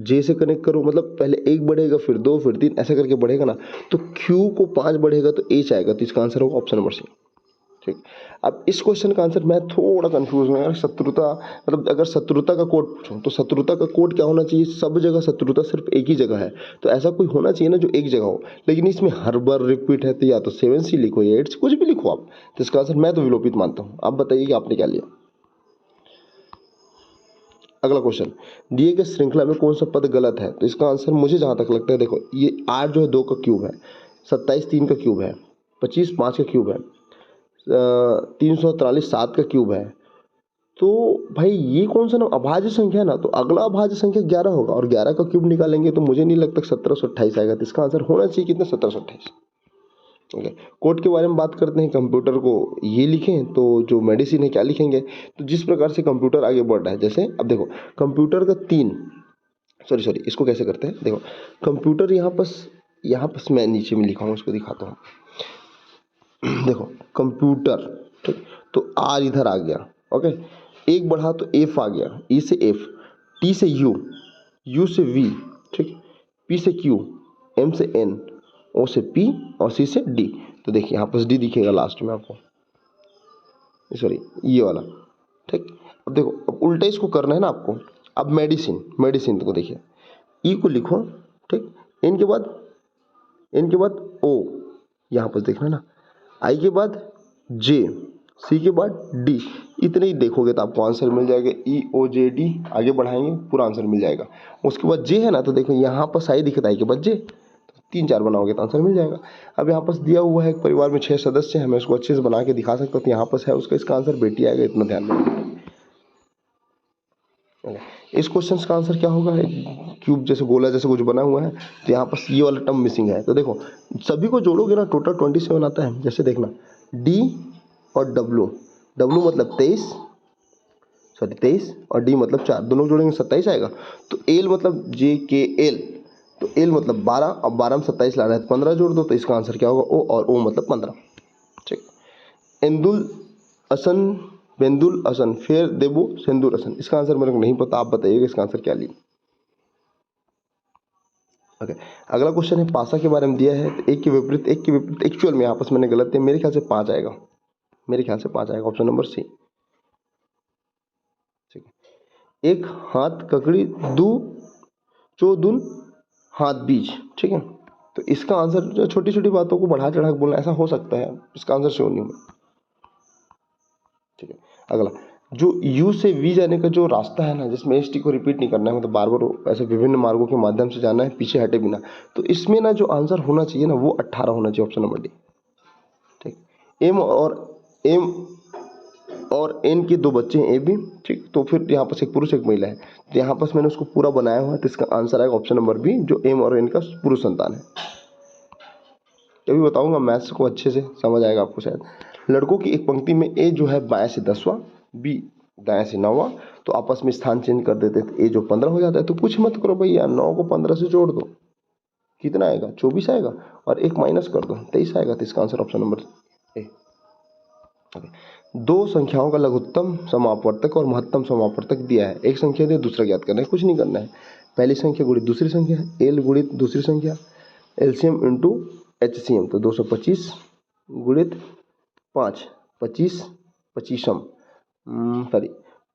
J से कनेक्ट करो, मतलब पहले 1 बढ़ेगा, फिर 2, फिर 3, ऐसा करके बढ़ेगा ना। तो Q को 5 बढ़ेगा तो H आएगा, तो इसका आंसर होगा ऑप्शन नंबर सी, ठीक। अब इस क्वेश्चन का आंसर मैं थोड़ा कंफ्यूज हूँ यार। शत्रुता मतलब अगर शत्रुता का कोड पूछूं तो शत्रुता का कोड क्या होना चाहिए, सब जगह शत्रुता सिर्फ एक ही जगह है, तो ऐसा कोई होना चाहिए ना जो एक जगह हो, लेकिन इसमें हर बार रिपीट है, तो या तो 7C लिखो या 8C, कुछ भी लिखो आप, तो इसका आंसर मैं तो विलोपित मानता हूँ। आप बताइए कि आपने क्या लिया। अगला क्वेश्चन, दिए गए श्रृंखला में कौन सा पद गलत है, तो इसका आंसर मुझे जहां तक लगता है, देखो ये 8 जो है 2 का क्यूब है, 27 3 का क्यूब है, 25 5 का क्यूब है, 343 7 का क्यूब है। तो भाई ये कौन सा ना अभाज्य संख्या है ना, तो अगला अभाज्य संख्या 11 होगा, और 11 का क्यूब निकालेंगे तो मुझे नहीं लगता 1728 आएगा, तो इसका आंसर होना चाहिए कितना, 1728। ओके, कोड के बारे में बात करते हैं। कंप्यूटर को ये लिखें तो जो मेडिसिन है क्या लिखेंगे, तो जिस प्रकार से कंप्यूटर आगे बढ़ रहा है, जैसे अब देखो कंप्यूटर का 3 सॉरी इसको कैसे करते हैं, देखो कंप्यूटर यहाँ पर मैं नीचे में लिखा हूँ, उसको दिखाता हूँ। देखो कंप्यूटर, ठीक, तो आर इधर आ गया, ओके, एक बढ़ा तो एफ आ गया, ई से एफ, टी से यू, यू से वी, ठीक, पी से क्यू, एम से एन, ओ से पी और सी से डी। तो देखिए यहाँ पर डी दिखेगा लास्ट में आपको, सॉरी ये वाला, ठीक। अब देखो अब उल्टा इसको करना है ना आपको। अब मेडिसिन को देखिए, ई को लिखो, ठीक, इनके बाद ओ, यहाँ पर देखना ना, आई के बाद जे, सी के बाद डी, इतने ही देखोगे तो आपको आंसर मिल जाएगा। EOJD आगे बढ़ाएंगे पूरा आंसर मिल जाएगा। उसके बाद जे है ना, तो देखो यहाँ पर साई दिखता है के बाद जे, तो 3 4 बनाओगे तो आंसर मिल जाएगा। अब यहाँ पर दिया हुआ है एक परिवार में 6 सदस्य हैं, मैं उसको अच्छे से बना के दिखा सकता हूँ, तो यहाँ पर है उसका, इसका आंसर बेटी आएगा, इतना ध्यान रखिए। इस क्वेश्चन का आंसर क्या होगा, क्यूब जैसे गोला जैसे कुछ बना हुआ है, तो यहाँ पर ये वाला टर्म मिसिंग है, तो देखो सभी को जोड़ोगे ना टोटल 27 आता है। जैसे देखना डी और डब्लू मतलब 23 और डी मतलब 4, दोनों जोड़ेंगे 27 आएगा। तो एल मतलब JKL, तो एल मतलब 12, अब 12 में 27 लाना है तो 15 जोड़ दो, तो इसका आंसर क्या होगा, ओ, और ओ मतलब 15, ठीक। बेंदुल असन फेर देबू सिंदूर असन, इसका आंसर मेरे को नहीं पता, आप बताइएगा इसका आंसर क्या लिया। ओके, अगला क्वेश्चन है पासा के बारे में दिया है, तो एक के विपरीत एक्चुअल में आपस मैंने गलत दिया, मेरे ख्याल से 5 आएगा, ऑप्शन नंबर सी, ठीक है। एक हाथ ककड़ी दू चौदुन हाथ बीज, ठीक है, तो इसका आंसर जो छोटी छोटी बातों को बढ़ा चढ़ा के बोलना, ऐसा हो सकता है, इसका आंसर श्योर नहीं हूँ, ठीक है। अगला जो यू से वी जाने का जो रास्ता है ना, जिसमें एस टी को रिपीट नहीं करना है, मतलब बार बार ऐसे विभिन्न मार्गों के माध्यम से जाना है पीछे हटे बिना, तो इसमें ना जो आंसर होना चाहिए ना वो 18 होना चाहिए, ऑप्शन नंबर डी, ठीक। एम और एन के 2 बच्चे हैं ए बी, ठीक, तो फिर यहाँ पर एक पुरुष एक महिला है, तो यहाँ पर मैंने उसको पूरा बनाया हुआ है, तो इसका आंसर आएगा ऑप्शन नंबर बी, जो एम और एन का पुरुष संतान है। अभी बताऊंगा, मैथ्स को अच्छे से समझ आएगा आपको शायद। लड़कों की एक पंक्ति में ए जो है बाएं से 10वां, बी दाएं से 9वां, तो आपस में स्थान चेंज कर देते तो ए जो 15 हो जाता है। तो कुछ मत करो भैया, 9 को 15 से जोड़ दो, कितना आएगा, 24 आएगा, और एक माइनस कर दो 23 आएगा, तो इसका आंसर ऑप्शन नंबर ए। दो संख्याओं का लघुत्तम समापवर्तक और महत्तम समापवर्तक दिया है, एक संख्या दे दूसरा ज्ञात करना है, कुछ नहीं करना है, पहली संख्या गुणित दूसरी संख्या, एल गुणित दूसरी संख्या, एलसीएम इंटू HCM, तो 225 गुणित 5, 25 25m, सॉरी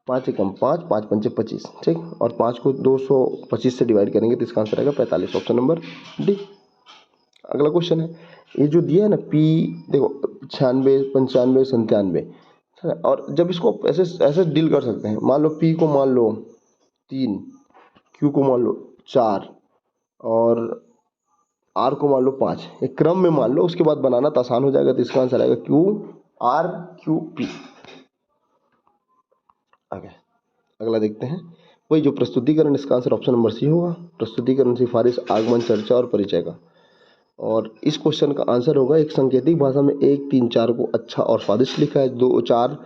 5 एकम 5, 5 पंचे 25, ठीक, और 5 को 225 से डिवाइड करेंगे तो इसका आंसर आएगा 45, ऑप्शन नंबर डी। अगला क्वेश्चन है, ये जो दिया है ना पी, देखो 96 95 97, और जब इसको ऐसे डील कर सकते हैं, मान लो पी को मान लो 3, क्यू को मान लो 4, और आर को मान लो 5, एक क्रम में मान लो, उसके बाद बनाना तो आसान हो जाएगा। तो इसका आंसर आएगा क्यू आर क्यू पी। आगे अगला देखते हैं, वही जो प्रस्तुतिकरण, इसका आंसर ऑप्शन नंबर सी होगा। प्रस्तुतिकरण, सिफारिश, आगमन, चर्चा और परिचय का। और इस क्वेश्चन का आंसर होगा, एक सांकेतिक भाषा में 1, 3, 4 को अच्छा और स्वादिष्ट लिखा है, 2, 4,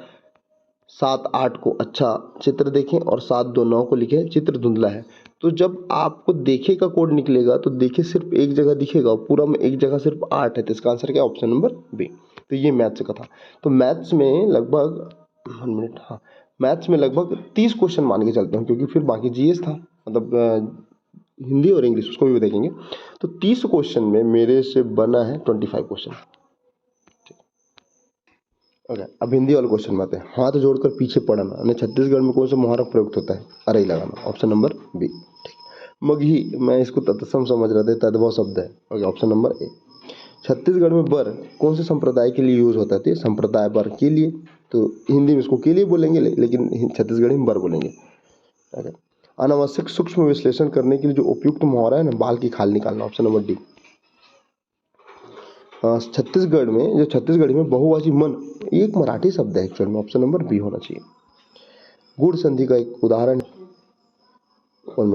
7, 8 को अच्छा चित्र देखें और 7, 2, 9 को लिखे चित्र धुंधला है। तो जब आपको देखे का कोड निकलेगा तो देखे सिर्फ एक जगह दिखेगा, पूरा में एक जगह सिर्फ 8 है। तो इसका आंसर क्या, ऑप्शन नंबर बी। तो ये मैथ्स का था। तो मैथ्स में लगभग 1 मिनट, हाँ, मैथ्स में लगभग 30 क्वेश्चन मान के चलते हैं, क्योंकि फिर बाकी जीएस था, मतलब हिंदी और इंग्लिश, उसको भी देखेंगे। तो 30 क्वेश्चन में मेरे से बना है 25 क्वेश्चन। ओके, अब हिंदी वाले क्वेश्चन में आते हैं। हाथ जोड़कर पीछे पड़ना, यानी छत्तीसगढ़ में कौन सा मुहावरा प्रयुक्त होता है, अरई लगाना, ऑप्शन नंबर बी। मगही, मैं इसको तत्सम समझ रहा था, तद्भव शब्द है। ओके, ऑप्शन नंबर ए। छत्तीसगढ़ में बर कौन से संप्रदाय के लिए यूज होता है, तो संप्रदाय बर के लिए, तो हिंदी में इसको के लिए बोलेंगे, लेकिन छत्तीसगढ़ी में बर बोलेंगे। ओके, अनावश्यक सूक्ष्म विश्लेषण करने के लिए जो उपयुक्त मुहावरा है ना, बाल की खाल निकालना, ऑप्शन नंबर डी। छत्तीसगढ़ में, जो छत्तीसगढ़ी में बहुवचन मन, ये एक मराठी शब्द है एक्चुअल में, ऑप्शन नंबर बी होना चाहिए। गुड़ संधि का एक उदाहरण, 1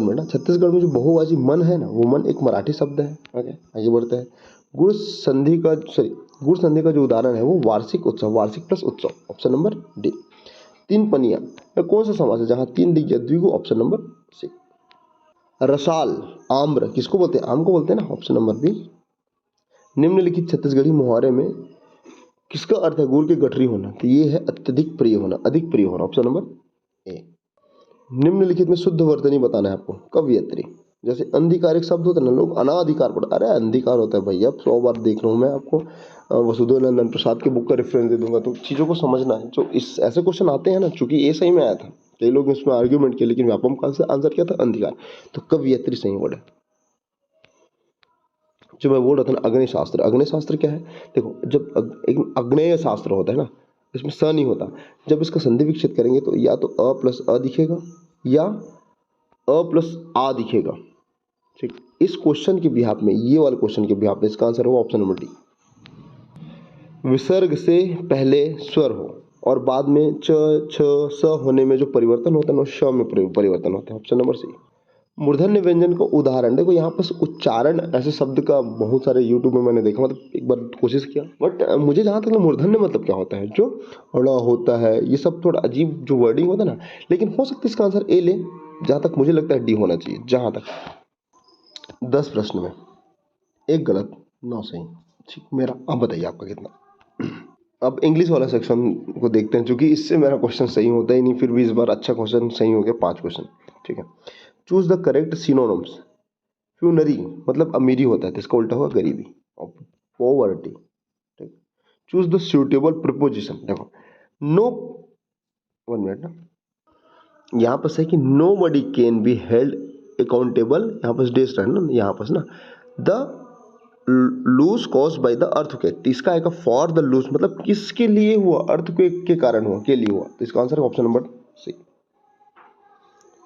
मिनट, छत्तीसगढ़ में जो बहुवचन मन है ना, वो मन एक मराठी शब्द है। ओके, आगे बढ़ते हैं। गुड़ संधि का जो उदाहरण है वो वार्षिक उत्सव, वार्षिक प्लस उत्सव, ऑप्शन नंबर डी। तीन पनिया कौन सा समास है जहां तीन दिख गया, द्विगु, ऑप्शन नंबर सी। रसाल, आम्र किसको बोलते हैं, आम को बोलते हैं ना, ऑप्शन नंबर बी। निम्नलिखित छत्तीसगढ़ी मुहावरे में किसका अर्थ है गुड़ की गठरी होना, तो ये है अत्यधिक प्रिय होना, अधिक प्रिय होना, ऑप्शन नंबर ए। निम्नलिखित में शुद्ध वर्तनी बताना है आपको, कवयित्री। जैसे अंधिकारिक शब्द होता है ना, लोग अनाधिकार पढ़, अरे अंधिकार होता है भैया, 100 बार देख रहा हूँ मैं आपको, वसुदेव नंदन प्रसाद के बुक का रेफरेंस दे दूंगा। तो चीज़ों को समझना है, जो इस ऐसे क्वेश्चन आते हैं ना, चूंकि ये सही में आया था, कई लोग इसमें आर्ग्यूमेंट किए, लेकिन व्यापम का आंसर क्या था, अंधिकार। तो कवयित्री सही वर्ड है। जो मैं बोल रहा था ना, अग्नि शास्त्र, अग्नि शास्त्र क्या है, देखो, जब एक अग्नेय शास्त्र होता है ना, इसमें स नहीं होता, जब इसका संधि विकसित करेंगे तो या तो अ प्लस अ दिखेगा या अ प्लस आ दिखेगा। ठीक, इस क्वेश्चन के बिहाफ में, ये वाले क्वेश्चन के बिहाफ में इसका आंसर होगा ऑप्शन नंबर डी। विसर्ग से पहले स्वर हो और बाद में च, छ, स होने में जो परिवर्तन होता है ना, श में परिवर्तन होता है, ऑप्शन नंबर सी। मूर्धन्य व्यंजन का उदाहरण, देखो यहाँ पर उच्चारण ऐसे शब्द का बहुत सारे यूट्यूब में मैंने देखा, मतलब एक बार कोशिश किया, बट मुझे जहाँ तक ना, मूर्धन्य मतलब क्या होता है, जो अड़ा होता है, ये सब थोड़ा अजीब जो वर्डिंग होता है ना, लेकिन हो सकता है इसका आंसर ए ले, जहाँ तक मुझे लगता है डी होना चाहिए। जहाँ तक 10 प्रश्न में 1 गलत, 9 सही। ठीक, मेरा, अब बताइए आपका कितना। अब इंग्लिश वाला सेक्शन को देखते हैं, क्योंकि इससे मेरा क्वेश्चन सही होता ही नहीं, फिर भी इस बार अच्छा क्वेश्चन सही हो गया, 5 क्वेश्चन। ठीक है, choose the correct synonyms. Funerary मतलब अमीरी होता है, तो इसका उल्टा होगा गरीबी, पॉवर्टी। ठीक, चूज द सुटेबल प्रिपोजिशन। देखो, नो, 1 मिनट ना, यहाँ पर है कि nobody can be held accountable, यहाँ पर डेस्ट है ना, यहाँ पर ना, the loss cause by the earthquake, इसका आएगा फॉर द लूज, मतलब किसके लिए हुआ, अर्थक्वेक के कारण हुआ, के लिए हुआ, तो इसका answer option number C.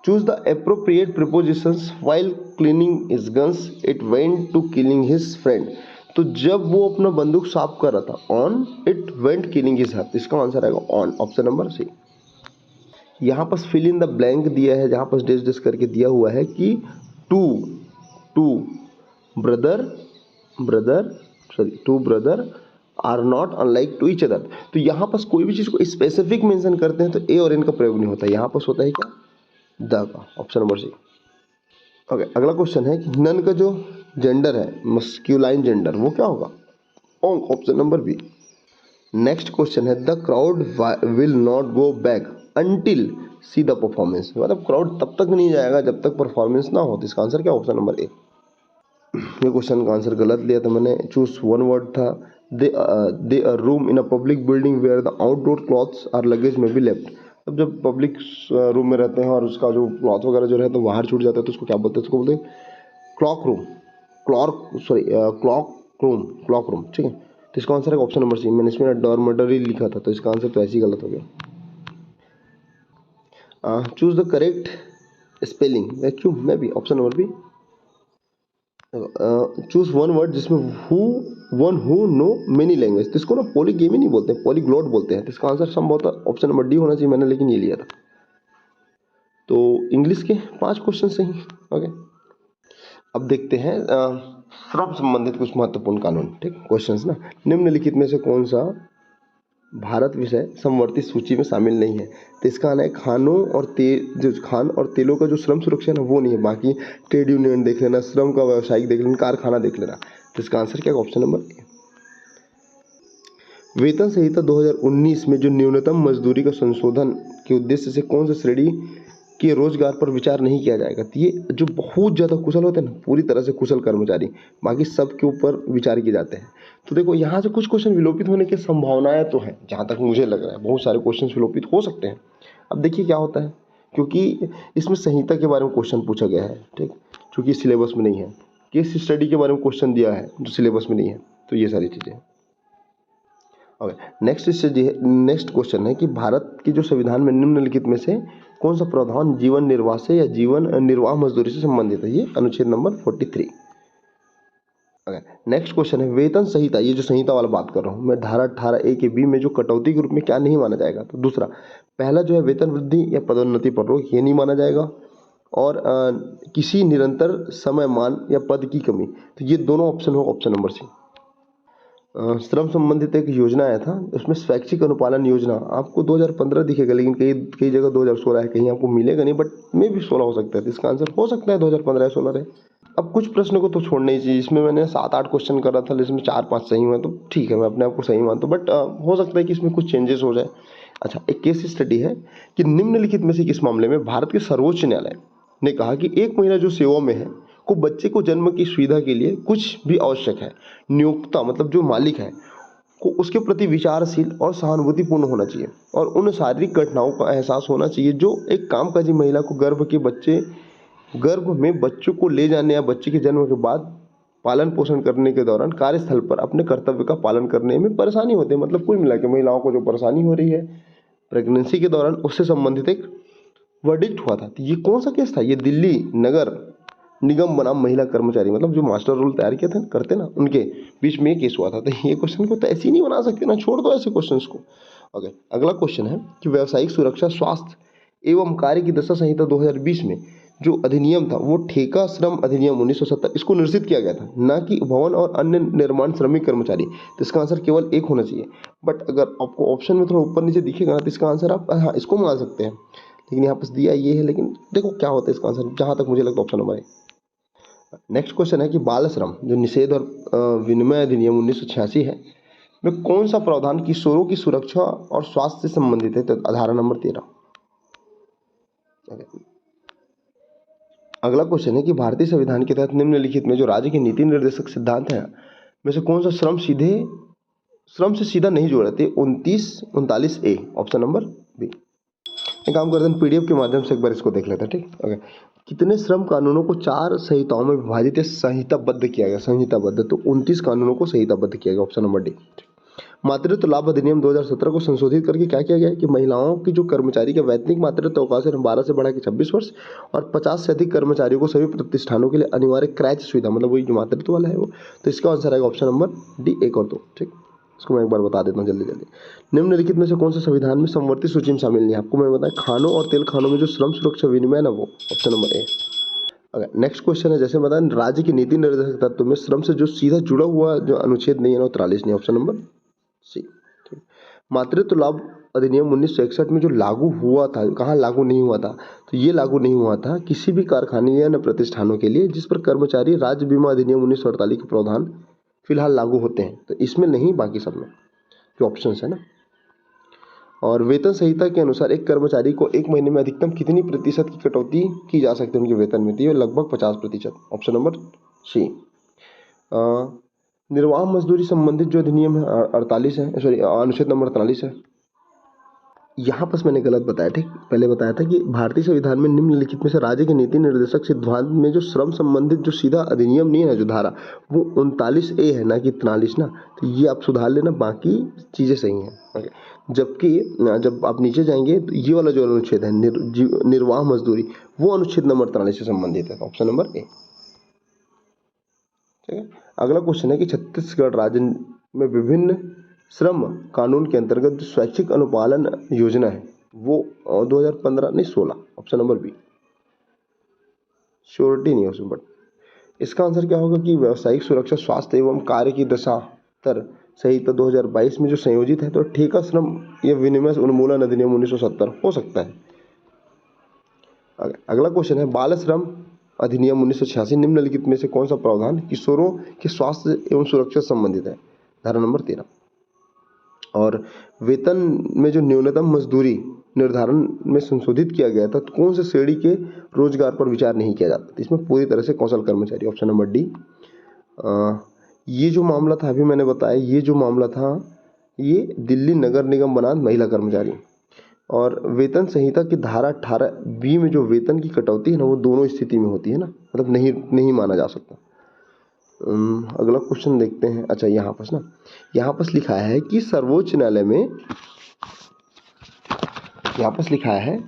Choose the appropriate prepositions while cleaning his guns it went to killing his friend, तो जब वो अपना बंदूक साफ कर रहा था, on it went killing his hurt, इसका आंसर आएगा ऑन, ऑप्शन नंबर सी। यहाँ पर फिल इन द ब्लैंक दिया है, जहाँ पर डेस डेस करके दिया हुआ है कि two two brother brother sorry two brother are not unlike to each other, तो यहाँ पर कोई भी चीज़ को स्पेसिफिक मेंशन करते हैं तो ए और एन का प्रयोग नहीं होता, यहाँ पर होता है क्या, द का, ऑप्शन नंबर सी। ओके, अगला क्वेश्चन है कि नन का जो जेंडर है, मस्क्यूलाइन जेंडर, वो क्या होगा, option number B. Next question is the crowd will not go back until see the performance, मतलब क्राउड तब तक नहीं जाएगा जब तक परफॉर्मेंस ना हो, तो इसका आंसर क्या, ऑप्शन नंबर ए। ये क्वेश्चन का आंसर गलत लिया था मैंने, चूज 1 वर्ड था, they a room in a public building where the outdoor clothes are luggage may be left. अब जब पब्लिक रूम में रहते हैं और उसका जो क्लॉथ वगैरह जो रहता है बाहर छूट जाता है, तो उसको क्या बोलते हैं, उसको बोलते हैं क्लॉक रूम, क्लॉक रूम। ठीक है, तो इसका आंसर है ऑप्शन नंबर सी। मैंने इसमें डॉर्मेटरी लिखा था, तो इसका आंसर तो ऐसे ही गलत हो गया। चूज द करेक्ट स्पेलिंग, मैं भी option number B. Choose one word जिसमें one who know many language, तो इसको ना पॉलीगेमी नहीं बोलते हैं, पॉलीग्लॉट बोलते हैं। तो इसका आंसर संभवतः ऑप्शन नंबर डी होना चाहिए, मैंने लेकिन ये लिया था। तो इंग्लिश के 5 क्वेश्चन सही। ओके, अब देखते हैं श्रम संबंधित कुछ महत्वपूर्ण कानून। ठीक, क्वेश्चंस ना, निम्नलिखित में से कौन सा भारत विषय समवर्ती सूची में शामिल नहीं है? तो इसका आना है खानों और तेल, जो खान और तेलों का जो श्रम सुरक्षा है ना वो नहीं है। बाकी ट्रेड यूनियन देख लेना, श्रम का व्यवसायिक देख लेना, कारखाना देख लेना। तो इसका आंसर क्या है? ऑप्शन नंबर ए। वेतन संहिता 2019 में जो न्यूनतम मजदूरी का संशोधन के उद्देश्य से कौन सा श्रेणी के रोजगार पर विचार नहीं किया जाएगा? तो ये जो बहुत ज़्यादा कुशल होते हैं ना, पूरी तरह से कुशल कर्मचारी, बाकी सब के ऊपर विचार किए जाते हैं। तो देखो यहाँ से कुछ क्वेश्चन विलोपित होने की संभावनाएं तो हैं, जहाँ तक मुझे लग रहा है बहुत सारे क्वेश्चन विलोपित हो सकते हैं। अब देखिए क्या होता है, क्योंकि इसमें संहिता के बारे में क्वेश्चन पूछा गया है। ठीक, क्योंकि सिलेबस में नहीं है। केस स्टडी के बारे में क्वेश्चन दिया है जो सिलेबस में नहीं है। तो ये सारी चीज़ें। ओके, नेक्स्ट क्वेश्चन है कि भारत के जो संविधान में निम्नलिखित में से कौन सा प्रावधान जीवन निर्वाह से या जीवन निर्वाह मजदूरी से संबंधित है? ये अनुच्छेद नंबर 43। ओके, नेक्स्ट क्वेश्चन है वेतन संहिता, ये जो संहिता वाला बात कर रहा हूँ मैं, धारा 18A के बी में जो कटौती के रूप में क्या नहीं माना जाएगा? तो दूसरा, पहला जो है वेतन वृद्धि या पदोन्नति पर रोक, ये नहीं माना जाएगा। और किसी निरंतर समय मान या पद की कमी, तो ये दोनों ऑप्शन हो ऑप्शन नंबर सी। श्रम संबंधित एक योजना आया था, उसमें स्वैच्छिक अनुपालन योजना आपको 2015 दिखेगा, लेकिन कई कई जगह 2016 है, कहीं आपको मिलेगा नहीं, बट मे भी 16 हो सकता है। तो इसका आंसर हो सकता है 2015 या 16 रहे। अब कुछ प्रश्नों को तो छोड़ना ही चाहिए, इसमें मैंने 7-8 क्वेश्चन करा था, इसमें 4-5 सही हुए, तो ठीक है, मैं अपने आप को सही मानता हूँ, बट हो सकता है कि इसमें कुछ चेंजेस हो जाए। अच्छा, एक केस स्टडी है कि निम्नलिखित में से किस मामले में भारत के सर्वोच्च न्यायालय ने कहा कि एक महिला जो सेवा में है को बच्चे को जन्म की सुविधा के लिए कुछ भी आवश्यक है, नियोक्ता मतलब जो मालिक है को उसके प्रति विचारशील और सहानुभूतिपूर्ण होना चाहिए, और उन शारीरिक घटनाओं का एहसास होना चाहिए जो एक कामकाजी महिला को गर्भ में बच्चों को ले जाने या बच्चे के जन्म के बाद पालन पोषण करने के दौरान कार्यस्थल पर अपने कर्तव्य का पालन करने में परेशानी होती है। मतलब कुल मिला के महिलाओं को जो परेशानी हो रही है प्रेगनेंसी के दौरान, उससे संबंधित एक वर्डिक्ट हुआ था। तो ये कौन सा केस था? ये दिल्ली नगर निगम बनाम महिला कर्मचारी, मतलब जो मास्टर रोल तैयार किए थे करते ना, उनके बीच में ये केस हुआ था। तो ये क्वेश्चन को तो ऐसे ही नहीं बना सकते ना, छोड़ दो ऐसे क्वेश्चंस को। ओके, अगला क्वेश्चन है कि व्यावसायिक सुरक्षा स्वास्थ्य एवं कार्य की दशा संहिता 2020 में जो अधिनियम था वो ठेका श्रम अधिनियम 1970 इसको निरसित किया गया था, ना कि भवन और अन्य निर्माण श्रमिक कर्मचारी। तो इसका आंसर केवल एक होना चाहिए, बट अगर आपको ऑप्शन में थोड़ा ऊपर नीचे दिखेगा ना, तो इसका आंसर आप हाँ इसको मान सकते हैं, लेकिन यहाँ पर दिया ये है। लेकिन देखो क्या होता है इसका आंसर, जहाँ तक मुझे लगता है ऑप्शन नंबर है। नेक्स्ट क्वेश्चन है कि बाल श्रम जो निषेध और विनिमय अधिनियम 1986 है में कौन सा प्रावधान किशोरों की सुरक्षा और स्वास्थ्य से संबंधित है? तो धारा नंबर 13। अगला क्वेश्चन है कि भारतीय संविधान के तहत निम्नलिखित में जो राज्य के नीति निर्देशक सिद्धांत हैं में से कौन सा श्रम से सीधा नहीं जोड़ा थे? 29-39A option number B. एक काम करते हैं, पीडीएफ के माध्यम से एक बार इसको देख लेते हैं। ठीक, ओके। कितने श्रम कानूनों को 4 संहिताओं में विभाजित या संहिताबद्ध किया गया? संहिताबद्ध, तो 29 कानूनों को संहिताबद्ध किया गया, ऑप्शन नंबर डी। मातृत्व लाभ अधिनियम 2017 को संशोधित करके क्या किया गया है कि महिलाओं की जो कर्मचारी का वैतनिक मातृत्व अवकाश है 12 से बढ़ा के 26 वर्ष, और 50 से अधिक कर्मचारियों को सभी प्रतिष्ठानों के लिए अनिवार्य क्रैच सुविधा, मतलब वही जो मातृत्व वाला है वो। तो इसका आंसर आएगा ऑप्शन नंबर डी 1 और 2। ठीक, इसको मैं एक बार बता देता हूँ जल्दी जल्दी। निम्नलिखित में से कौन सा संविधान में समवर्ती सूची में शामिल नहीं है? आपको मैं बताया खानों और तेल खानों में जो श्रम सुरक्षा विनिमय ना, वो ऑप्शन नंबर ए। अगर नेक्स्ट क्वेश्चन है, जैसे बताया राज्य की नीति निर्देशक तत्व में श्रम से जो सीधा जुड़ा हुआ जो अनुच्छेद नहीं है ना, 43 नहीं, ऑप्शन नंबर सी। ठीक, मातृत्व लाभ अधिनियम 1961 में जो लागू हुआ था, कहाँ लागू नहीं हुआ था? तो ये लागू नहीं हुआ था किसी भी कारखाने या न प्रतिष्ठानों के लिए जिस पर कर्मचारी राज्य बीमा अधिनियम 1948 के प्रावधान फिलहाल लागू होते हैं। तो इसमें नहीं, बाकी सब में जो ऑप्शन है ना। और वेतन संहिता के अनुसार एक कर्मचारी को एक महीने में अधिकतम कितनी प्रतिशत की कटौती की जा सकती है उनके वेतन में? तो लगभग 50%, ऑप्शन नंबर सी। निर्वाह मजदूरी संबंधित जो अधिनियम है 48 है, सॉरी अनुच्छेद नंबर 48 है। यहाँ पर मैंने गलत बताया, ठीक। पहले बताया था कि भारतीय संविधान में निम्नलिखित में से राज्य के नीति निर्देशक सिद्धांत में जो श्रम संबंधित जो सीधा अधिनियम नहीं है ना, जो धारा, वो 39A है ना कि 43 ना। तो ये आप सुधार लेना, बाकी चीज़ें सही हैं। ओके। जबकि जब आप नीचे जाएंगे तो ये वाला जो अनुच्छेद है निर्वाह मजदूरी, वो अनुच्छेद नंबर 43 से संबंधित है। ऑप्शन नंबर ए। ठीक है। अगला क्वेश्चन है कि छत्तीसगढ़ राज्य में विभिन्न श्रम कानून के अंतर्गत जो स्वैच्छिक अनुपालन योजना है वो 2015 नहीं 16, ऑप्शन नंबर बी। श्योरिटी नहीं है उसमें, बट इसका आंसर क्या होगा कि व्यावसायिक सुरक्षा स्वास्थ्य एवं कार्य की दशा तर संहिता 2022 में जो संयोजित है, तो ठेका श्रम या विनिमय उन्मूलन अधिनियम 1970 हो सकता है। अगला क्वेश्चन है बाल श्रम अधिनियम 1986 निम्नलिखित में से कौन सा प्रावधान किशोरों के स्वास्थ्य एवं सुरक्षा से संबंधित है? धारा नंबर 13। और वेतन में जो न्यूनतम मजदूरी निर्धारण में संशोधित किया गया था, तो कौन से श्रेणी के रोजगार पर विचार नहीं किया जाता? इसमें पूरी तरह से कौशल कर्मचारी, ऑप्शन नंबर डी। ये जो मामला था अभी मैंने बताया, ये जो मामला था ये दिल्ली नगर निगम बनाम महिला कर्मचारी। और वेतन संहिता की धारा 18B में जो वेतन की कटौती है ना, वो दोनों स्थिति में होती है ना, मतलब नहीं माना जा सकता। अगला क्वेश्चन देखते हैं। अच्छा, यहाँ पर लिखा है कि सर्वोच्च न्यायालय में यहाँ पर लिखा है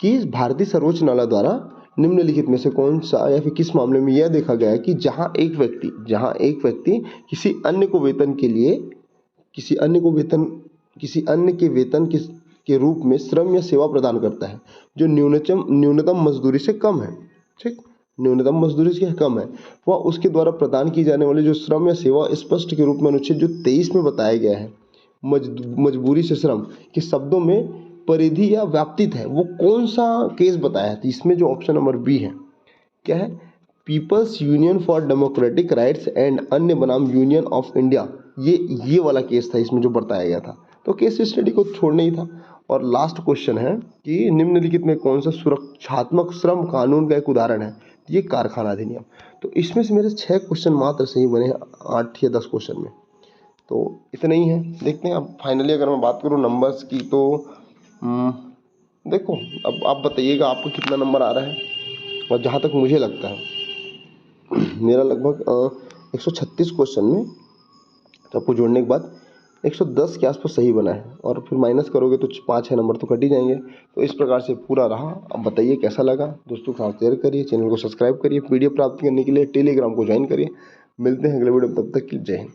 कि भारतीय सर्वोच्च न्यायालय द्वारा निम्नलिखित में से कौन सा या फिर किस मामले में यह देखा गया है कि जहां एक व्यक्ति किसी अन्य के वेतन के रूप में श्रम या सेवा प्रदान करता है जो न्यूनतम मजदूरी से कम है, ठीक, न्यूनतम मजदूरी से कम है, वह उसके द्वारा प्रदान की जाने वाली जो श्रम या सेवा स्पष्ट के रूप में अनुच्छेद जो 23 में बताया गया है मजबूरी से श्रम के शब्दों में परिधि या व्याप्तित है, वो कौन सा केस बताया है? तो इसमें जो ऑप्शन नंबर बी है, क्या है? People's union for democratic rights and अन्य बनाम यूनियन ऑफ इंडिया, ये वाला केस था इसमें जो बताया गया था। तो केस स्टडी को छोड़ना ही था। और लास्ट क्वेश्चन है कि निम्नलिखित में कौन सा सुरक्षात्मक श्रम कानून का एक उदाहरण है? ये कारखाना अधिनियम। तो इसमें से मेरे 6 क्वेश्चन मात्र सही बने हैं 8 या 10 क्वेश्चन में, तो इतना ही है। देखते हैं अब फाइनली अगर मैं बात करूँ नंबर्स की, तो देखो अब आप बताइएगा आपको कितना नंबर आ रहा है। और जहाँ तक मुझे लगता है मेरा लगभग 136 क्वेश्चन में सबको जोड़ने के बाद 110 के आसपास सही बना है, और फिर माइनस करोगे तो 5-6 नंबर तो कट ही जाएंगे। तो इस प्रकार से पूरा रहा। अब बताइए कैसा लगा, दोस्तों के साथ शेयर करिए, चैनल को सब्सक्राइब करिए, PDF प्राप्त करने के लिए टेलीग्राम को ज्वाइन करिए। मिलते हैं अगले वीडियो में, तब तक के लिए जय हिंद।